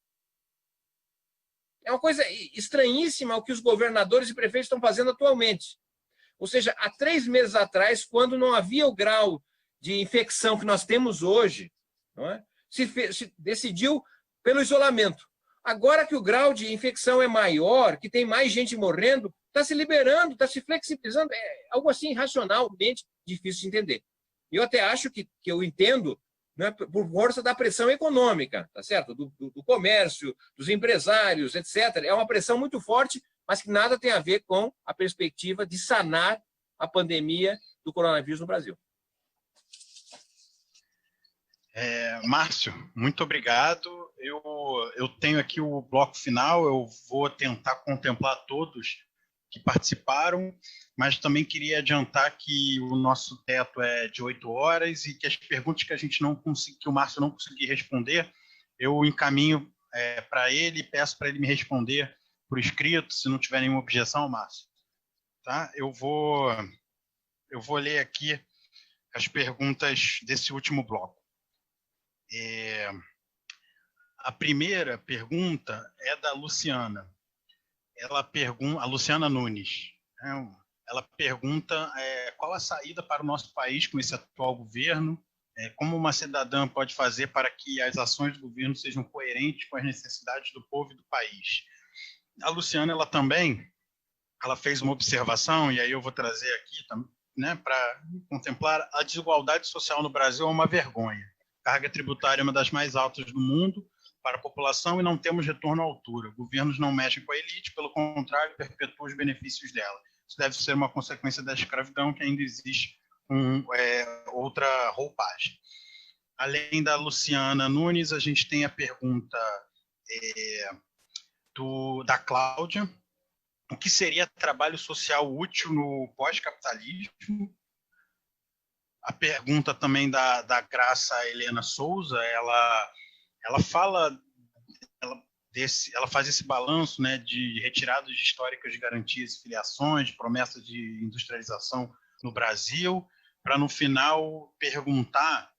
É uma coisa estranhíssima o que os governadores e prefeitos estão fazendo atualmente. Ou seja, há 3 meses atrás, quando não havia o grau de infecção que nós temos hoje, não é? Se decidiu pelo isolamento. Agora que o grau de infecção é maior, que tem mais gente morrendo, está se liberando, está se flexibilizando. É algo assim irracionalmente difícil de entender. Eu até acho que eu entendo, né, por força da pressão econômica, tá certo? Do comércio, dos empresários, etc. É uma pressão muito forte, mas que nada tem a ver com a perspectiva de sanar a pandemia do coronavírus no Brasil. Márcio, muito obrigado. Eu tenho aqui o bloco final, eu vou tentar contemplar todos que participaram, mas também queria adiantar que o nosso teto é de 8 horas e que as perguntas que que o Márcio não conseguir responder, eu encaminho para ele e peço para ele me responder por escrito, se não tiver nenhuma objeção, Márcio. Tá? Eu vou ler aqui as perguntas desse último bloco. A primeira pergunta é da Luciana. A Luciana Nunes. Ela pergunta qual a saída para o nosso país com esse atual governo, como uma cidadã pode fazer para que as ações do governo sejam coerentes com as necessidades do povo e do país. A Luciana, ela fez uma observação, e aí eu vou trazer aqui, né, para contemplar: a desigualdade social no Brasil é uma vergonha. A carga tributária é uma das mais altas do mundo para a população e não temos retorno à altura. Governos não mexem com a elite, pelo contrário, perpetuam os benefícios dela. Isso deve ser uma consequência da escravidão, que ainda existe com outra roupagem. Além da Luciana Nunes, a gente tem a pergunta da Cláudia. O que seria trabalho social útil no pós-capitalismo? A pergunta também da Graça Helena Souza, ela faz esse balanço, né, de retiradas históricas de garantias e filiações, promessas de industrialização no Brasil, para no final perguntar,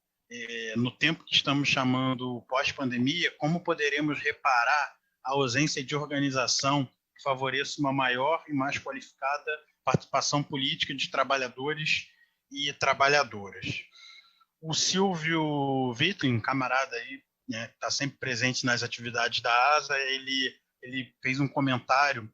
no tempo que estamos chamando pós-pandemia, como poderemos reparar a ausência de organização que favoreça uma maior e mais qualificada participação política de trabalhadores e trabalhadoras. O Silvio Wittlin, camarada aí, né, que está sempre presente nas atividades da ASA, ele fez um comentário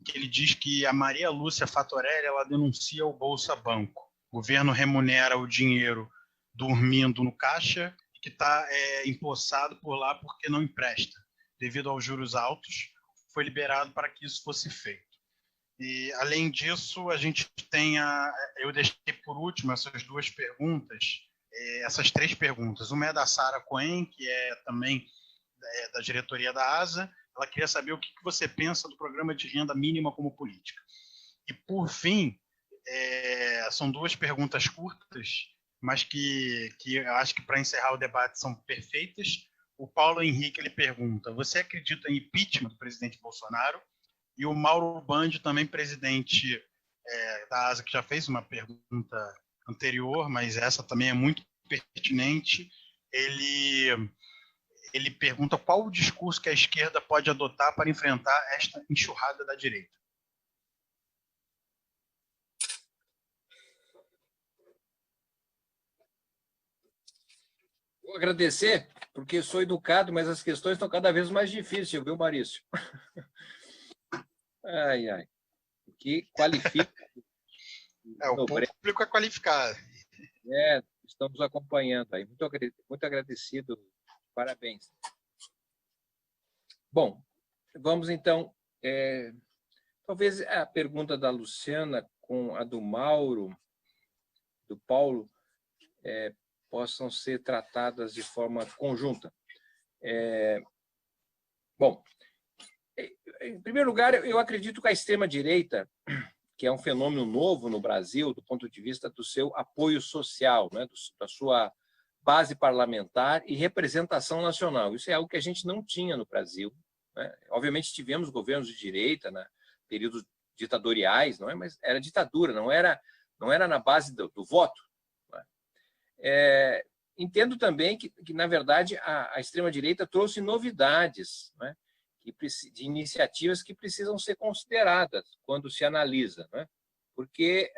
que ele diz que a Maria Lúcia Fatorelli, ela denuncia o Bolsa Banco. O governo remunera o dinheiro dormindo no caixa, que está empossado por lá porque não empresta. Devido aos juros altos, foi liberado para que isso fosse feito. E, além disso, a gente tem eu deixei por último essas 2 perguntas, essas 3 perguntas. Uma é da Sara Cohen, que é também da diretoria da ASA. Ela queria saber o que você pensa do programa de renda mínima como política. E, por fim, são 2 perguntas curtas, mas que eu acho que, para encerrar o debate, são perfeitas. O Paulo Henrique, ele pergunta: você acredita em impeachment do presidente Bolsonaro? E o Mauro Bandi, também presidente da ASA, que já fez uma pergunta anterior, mas essa também é muito pertinente, ele pergunta qual o discurso que a esquerda pode adotar para enfrentar esta enxurrada da direita. Vou agradecer, porque sou educado, mas as questões estão cada vez mais difíceis, viu, Maurício? Ai, ai. O que qualifica... O público é qualificado. Estamos acompanhando aí. Muito agradecido. Parabéns. Bom, vamos então... talvez a pergunta da Luciana com a do Mauro, do Paulo, possam ser tratadas de forma conjunta. Bom, em primeiro lugar, eu acredito que a extrema-direita, que é um fenômeno novo no Brasil, do ponto de vista do seu apoio social, né, da sua base parlamentar e representação nacional. Isso é algo que a gente não tinha no Brasil, né? Obviamente tivemos governos de direita, né, períodos ditatoriais, não é? Mas era ditadura, não era na base do voto. Entendo também que, na verdade, a extrema-direita trouxe novidades, né, de iniciativas que precisam ser consideradas quando se analisa, né? Porque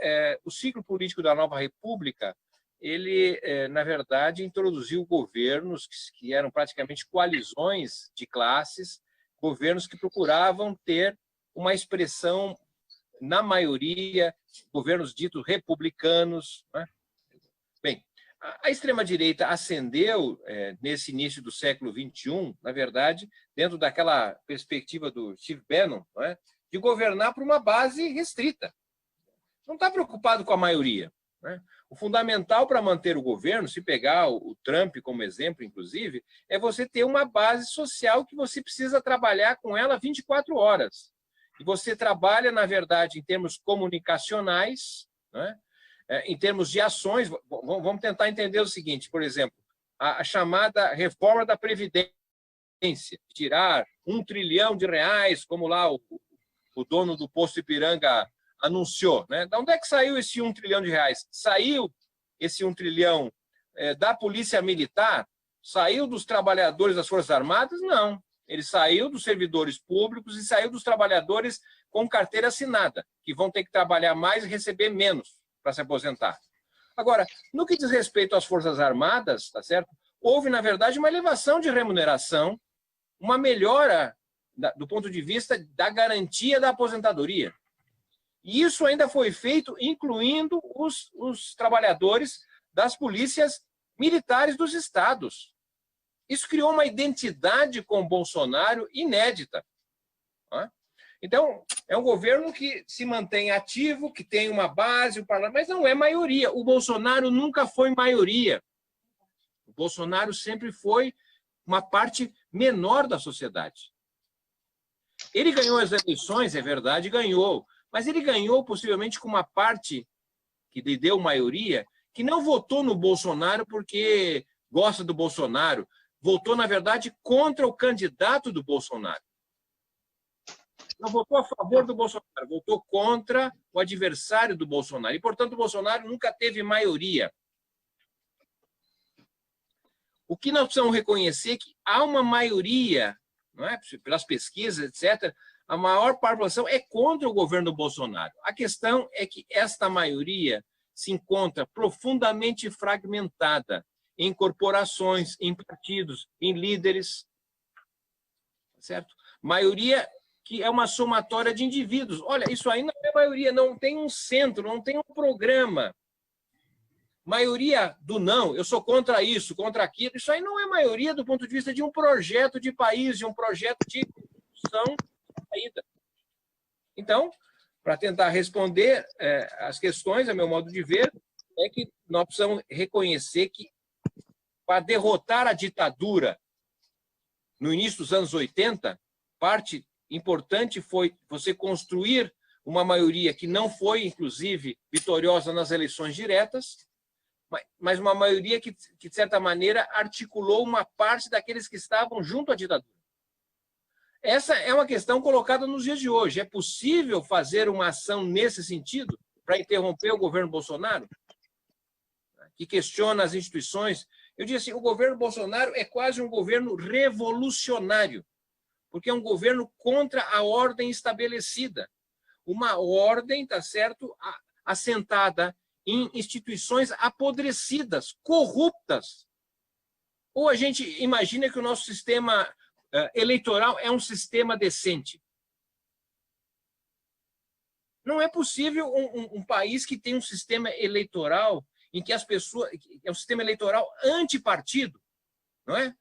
o ciclo político da Nova República, ele, na verdade, introduziu governos que eram praticamente coalizões de classes, governos que procuravam ter uma expressão, na maioria, governos ditos republicanos, né? Bem, a extrema-direita ascendeu nesse início do século XXI, na verdade, dentro daquela perspectiva do Steve Bannon, não é? De governar por uma base restrita. Não está preocupado com a maioria, né? O fundamental para manter o governo, se pegar o Trump como exemplo, inclusive, é você ter uma base social que você precisa trabalhar com ela 24 horas. E você trabalha, na verdade, em termos comunicacionais, né? Em termos de ações. Vamos tentar entender o seguinte, por exemplo, a chamada reforma da Previdência, tirar R$1 trilhão, como lá o dono do Posto Ipiranga anunciou, né? De onde é que saiu esse R$1 trilhão? Saiu esse 1 trilhão da Polícia Militar? Saiu dos trabalhadores das Forças Armadas? Não. Ele saiu dos servidores públicos e saiu dos trabalhadores com carteira assinada, que vão ter que trabalhar mais e receber menos para se aposentar. Agora, no que diz respeito às Forças Armadas, tá certo? Houve, na verdade, uma elevação de remuneração, uma melhora do ponto de vista da garantia da aposentadoria. E isso ainda foi feito incluindo os trabalhadores das polícias militares dos estados. Isso criou uma identidade com o Bolsonaro inédita. Né? Então, é um governo que se mantém ativo, que tem uma base, o parlamento, mas não é maioria. O Bolsonaro nunca foi maioria. O Bolsonaro sempre foi uma parte menor da sociedade. Ele ganhou as eleições, é verdade, ganhou, mas ele ganhou possivelmente com uma parte que lhe deu maioria, que não votou no Bolsonaro porque gosta do Bolsonaro, votou, na verdade, contra o candidato do Bolsonaro. Não votou a favor do Bolsonaro, votou contra o adversário do Bolsonaro. E, portanto, o Bolsonaro nunca teve maioria. O que nós precisamos reconhecer é que há uma maioria, não é? Pelas pesquisas, etc., a maior parte da população é contra o governo do Bolsonaro. A questão é que esta maioria se encontra profundamente fragmentada em corporações, em partidos, em líderes, certo? Maioria que é uma somatória de indivíduos. Olha, isso aí não é maioria, não tem um centro, não tem um programa. Maioria do não, eu sou contra isso, contra aquilo, isso aí não é maioria do ponto de vista de um projeto de país, de um projeto de construção de saída. Então, para tentar responder as questões, a meu modo de ver, é que nós precisamos reconhecer que para derrotar a ditadura no início dos anos 80, parte importante foi você construir uma maioria que não foi, inclusive, vitoriosa nas eleições diretas, mas uma maioria que, de certa maneira, articulou uma parte daqueles que estavam junto à ditadura. Essa é uma questão colocada nos dias de hoje. É possível fazer uma ação nesse sentido para interromper o governo Bolsonaro? Que questiona as instituições. Eu disse assim, o governo Bolsonaro é quase um governo revolucionário, porque é um governo contra a ordem estabelecida. Uma ordem, tá certo, assentada em instituições apodrecidas, corruptas. Ou a gente imagina que o nosso sistema eleitoral é um sistema decente. Não é possível um país que tem um sistema eleitoral em que as pessoas... É um sistema eleitoral antipartido, não é?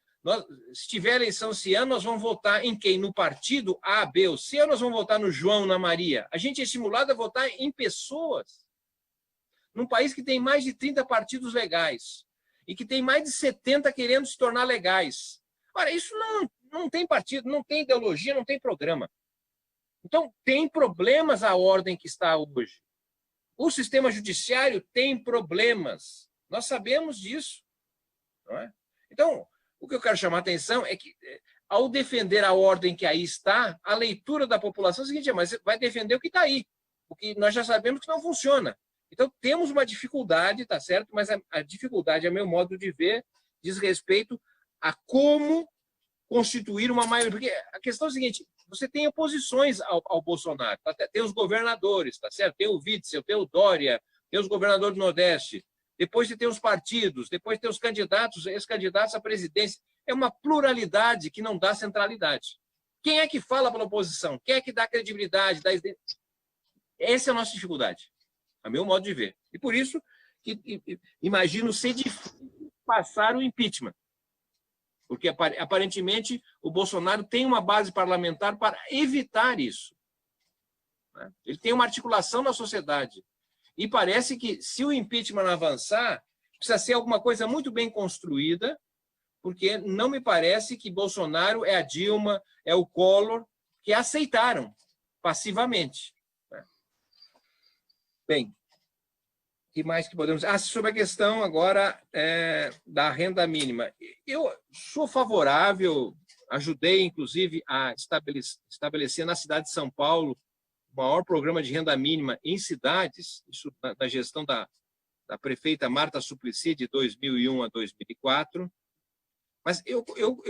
Se tiver eleição esse ano, nós vamos votar em quem? No partido A, B ou C, ou nós vamos votar no João, na Maria? A gente é estimulado a votar em pessoas. Num país que tem mais de 30 partidos legais e que tem mais de 70 querendo se tornar legais. Ora, isso não tem partido, não tem ideologia, não tem programa. Então, tem problemas a ordem que está hoje. O sistema judiciário tem problemas. Nós sabemos disso. Não é? Então, o que eu quero chamar a atenção é que, ao defender a ordem que aí está, a leitura da população é o seguinte: mas vai defender o que está aí, o que nós já sabemos que não funciona. Então, temos uma dificuldade, tá certo? Mas a dificuldade, a meu modo de ver, diz respeito a como constituir uma maioria. Porque a questão é a seguinte: você tem oposições ao Bolsonaro. Tá? Tem os governadores, tá certo? Tem o Witzel, tem o Dória, tem os governadores do Nordeste. Depois você tem os partidos, depois tem os candidatos, ex-candidatos à presidência. É uma pluralidade que não dá centralidade. Quem é que fala pela oposição? Quem é que dá credibilidade? Essa é a nossa dificuldade, a meu modo de ver. E por isso que imagino ser difícil passar o impeachment. Porque, aparentemente, o Bolsonaro tem uma base parlamentar para evitar isso. Ele tem uma articulação na sociedade. E parece que, se o impeachment avançar, precisa ser alguma coisa muito bem construída, porque não me parece que Bolsonaro é a Dilma, é o Collor, que aceitaram passivamente. Bem, o que mais que podemos dizer? Sobre a questão agora da renda mínima. Eu sou favorável, ajudei, inclusive, a estabelecer na cidade de São Paulo o maior programa de renda mínima em cidades, isso na gestão da prefeita Marta Suplicy, de 2001 a 2004. Mas eu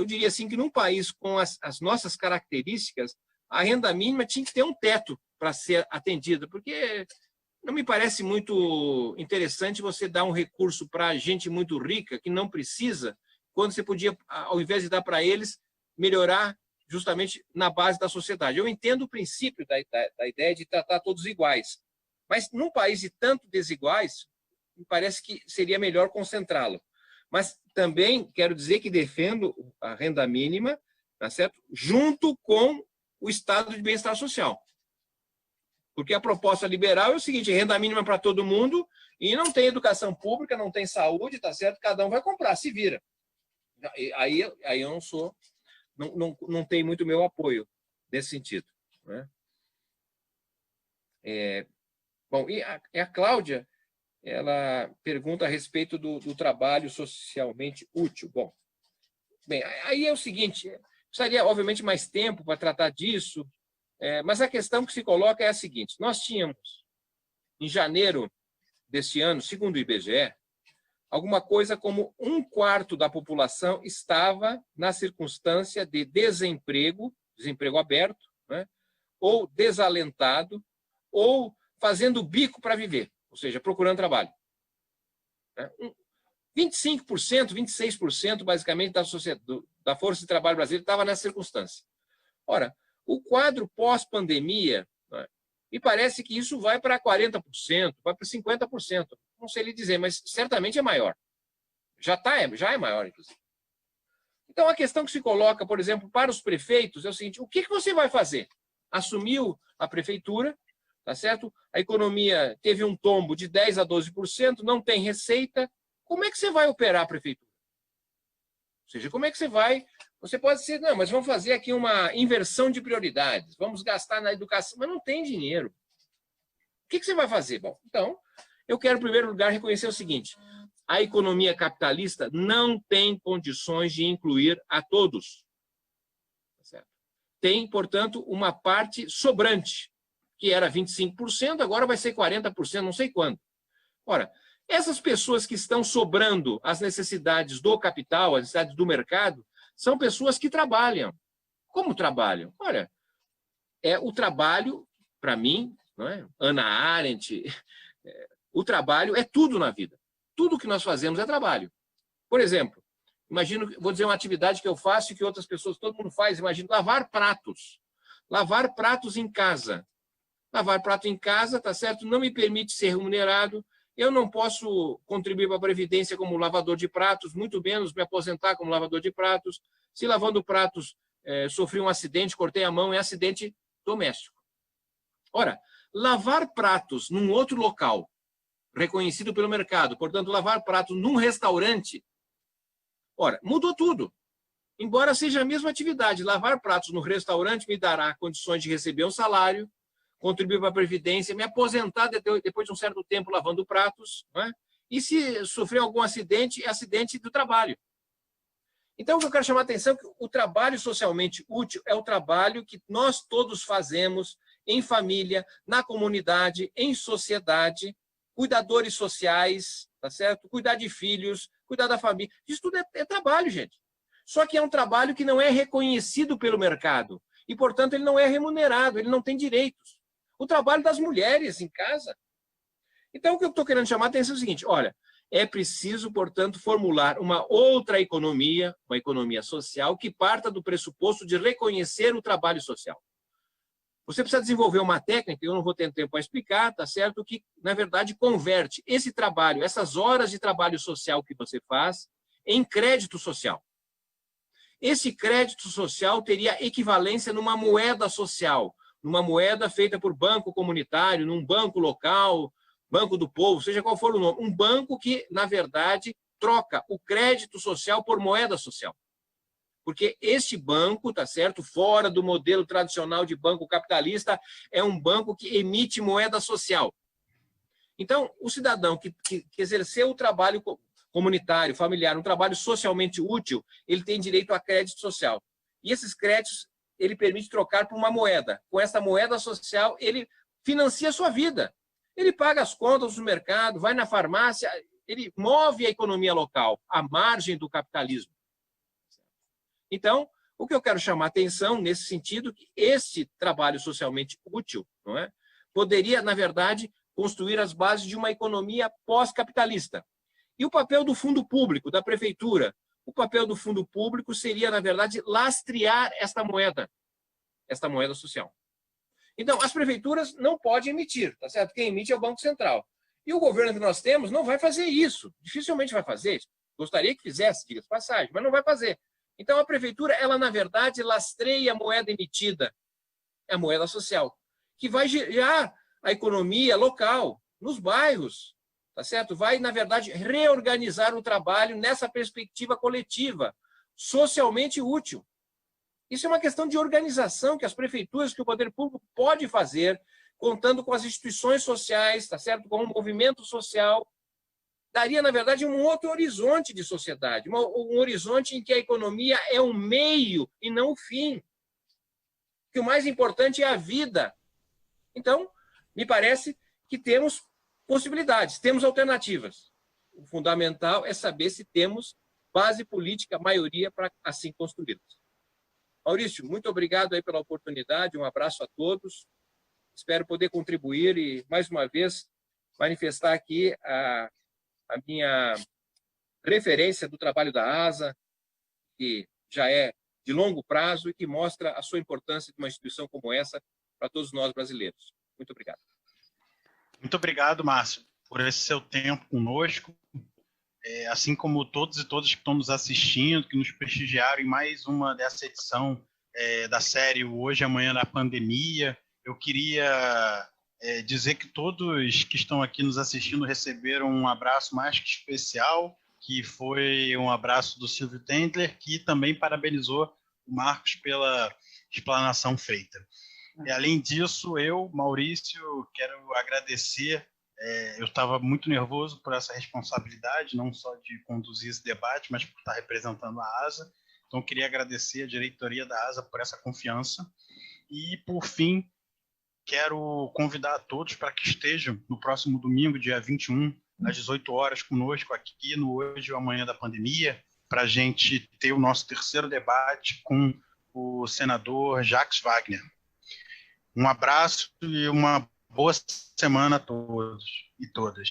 diria assim que num país com as nossas características, a renda mínima tinha que ter um teto para ser atendida, porque não me parece muito interessante você dar um recurso para gente muito rica, que não precisa, quando você podia, ao invés de dar para eles, melhorar justamente na base da sociedade. Eu entendo o princípio da ideia de tratar todos iguais, mas num país de tanto desiguais, me parece que seria melhor concentrá-lo. Mas também quero dizer que defendo a renda mínima, tá certo? Junto com o estado de bem-estar social. Porque a proposta liberal é o seguinte: renda mínima para todo mundo, e não tem educação pública, não tem saúde, tá certo? Cada um vai comprar, se vira. Aí eu não sou, não tem muito meu apoio nesse sentido. Né? Bom, e a Cláudia, ela pergunta a respeito do trabalho socialmente útil. Bom, bem, aí é o seguinte: precisaria, obviamente, mais tempo para tratar disso, mas a questão que se coloca é a seguinte: nós tínhamos, em janeiro deste ano, segundo o IBGE, alguma coisa como 1/4 da população estava na circunstância de desemprego aberto, né, ou desalentado, ou fazendo bico para viver, ou seja, procurando trabalho. 25%, 26%, basicamente, da força de trabalho brasileira estava nessa circunstância. Ora, o quadro pós-pandemia, né, me parece que isso vai para 40%, vai para 50%. Não sei lhe dizer, mas certamente é maior. Já é maior, inclusive. Então, a questão que se coloca, por exemplo, para os prefeitos é o seguinte: o que você vai fazer? Assumiu a prefeitura, tá certo? A economia teve um tombo de 10% a 12%, não tem receita. Como é que você vai operar a prefeitura? Ou seja, como é que você vai... Você pode dizer: não, mas vamos fazer aqui uma inversão de prioridades, vamos gastar na educação, mas não tem dinheiro. O que você vai fazer? Bom, então, eu quero, em primeiro lugar, reconhecer o seguinte: a economia capitalista não tem condições de incluir a todos. Certo? Tem, portanto, uma parte sobrante, que era 25%, agora vai ser 40%, não sei quando. Ora, essas pessoas que estão sobrando as necessidades do capital, as necessidades do mercado, são pessoas que trabalham. Como trabalham? Olha, o trabalho, para mim, não é? Hannah Arendt, o trabalho é tudo na vida. Tudo que nós fazemos é trabalho. Por exemplo, imagino, vou dizer uma atividade que eu faço e que outras pessoas, todo mundo faz, imagino, lavar pratos. Lavar pratos em casa. Lavar prato em casa, tá certo? Não me permite ser remunerado. Eu não posso contribuir para a Previdência como lavador de pratos, muito menos me aposentar como lavador de pratos. Se lavando pratos sofri um acidente, cortei a mão, é acidente doméstico. Ora, lavar pratos num outro local, reconhecido pelo mercado, portanto, lavar pratos num restaurante, ora, mudou tudo. Embora seja a mesma atividade, lavar pratos no restaurante me dará condições de receber um salário, contribuir para a Previdência, me aposentar depois de um certo tempo lavando pratos, não é? E se sofrer algum acidente, é acidente do trabalho. Então, o que eu quero chamar a atenção é que o trabalho socialmente útil é o trabalho que nós todos fazemos em família, na comunidade, em sociedade, cuidadores sociais, tá certo? Cuidar de filhos, cuidar da família. Isso tudo é trabalho, gente. Só que é um trabalho que não é reconhecido pelo mercado e, portanto, ele não é remunerado, ele não tem direitos. O trabalho das mulheres em casa. Então, o que eu estou querendo chamar a atenção é o seguinte, olha, é preciso, portanto, formular uma outra economia, uma economia social, que parta do pressuposto de reconhecer o trabalho social. Você precisa desenvolver uma técnica, eu não vou ter tempo para explicar, tá certo? Que, na verdade, converte esse trabalho, essas horas de trabalho social que você faz, em crédito social. Esse crédito social teria equivalência numa moeda social, numa moeda feita por banco comunitário, num banco local, Banco do Povo, seja qual for o nome. Um banco que, na verdade, troca o crédito social por moeda social. Porque este banco, tá certo, fora do modelo tradicional de banco capitalista, é um banco que emite moeda social. Então, o cidadão que exerceu o trabalho comunitário, familiar, um trabalho socialmente útil, ele tem direito a crédito social. E esses créditos, ele permite trocar por uma moeda. Com essa moeda social, ele financia a sua vida. Ele paga as contas do mercado, vai na farmácia, ele move a economia local, à margem do capitalismo. Então, o que eu quero chamar a atenção nesse sentido, que esse trabalho socialmente útil, não é, poderia, na verdade, construir as bases de uma economia pós-capitalista. E o papel do fundo público, da prefeitura? O papel do fundo público seria, na verdade, lastrear esta moeda social. Então, as prefeituras não podem emitir, tá certo? Quem emite é o Banco Central. E o governo que nós temos não vai fazer isso. Dificilmente vai fazer isso. Gostaria que fizesse, diga-se de passagem, mas não vai fazer. Então, a prefeitura, ela, na verdade, lastreia a moeda emitida, a moeda social, que vai gerar a economia local, nos bairros, tá certo? Vai, na verdade, reorganizar o trabalho nessa perspectiva coletiva, socialmente útil. Isso é uma questão de organização que as prefeituras, que o poder público pode fazer, contando com as instituições sociais, tá certo? Com o movimento social, daria, na verdade, um outro horizonte de sociedade, um horizonte em que a economia é um meio e não o fim. Que o mais importante é a vida. Então, me parece que temos possibilidades, temos alternativas. O fundamental é saber se temos base política, maioria, para assim construí-las. Maurício, muito obrigado aí pela oportunidade, um abraço a todos. Espero poder contribuir e, mais uma vez, manifestar aqui a minha referência do trabalho da ASA, que já é de longo prazo e que mostra a sua importância de uma instituição como essa para todos nós brasileiros. Muito obrigado. Muito obrigado, Márcio, por esse seu tempo conosco, assim como todos e todas que estão nos assistindo, que nos prestigiaram em mais uma dessa edição da série Hoje, Amanhã da Pandemia. Eu queria dizer que todos que estão aqui nos assistindo receberam um abraço mais que especial, que foi um abraço do Silvio Tendler, que também parabenizou o Marcos pela explanação feita. E, além disso, eu, Maurício, quero agradecer. Eu estava muito nervoso por essa responsabilidade, não só de conduzir esse debate, mas por estar representando a ASA. Então, eu queria agradecer a diretoria da ASA por essa confiança. E, por fim, quero convidar a todos para que estejam no próximo domingo, dia 21, às 18 horas, conosco aqui no Hoje ou Amanhã da Pandemia, para a gente ter o nosso terceiro debate com o senador Jacques Wagner. Um abraço e uma boa semana a todos e todas.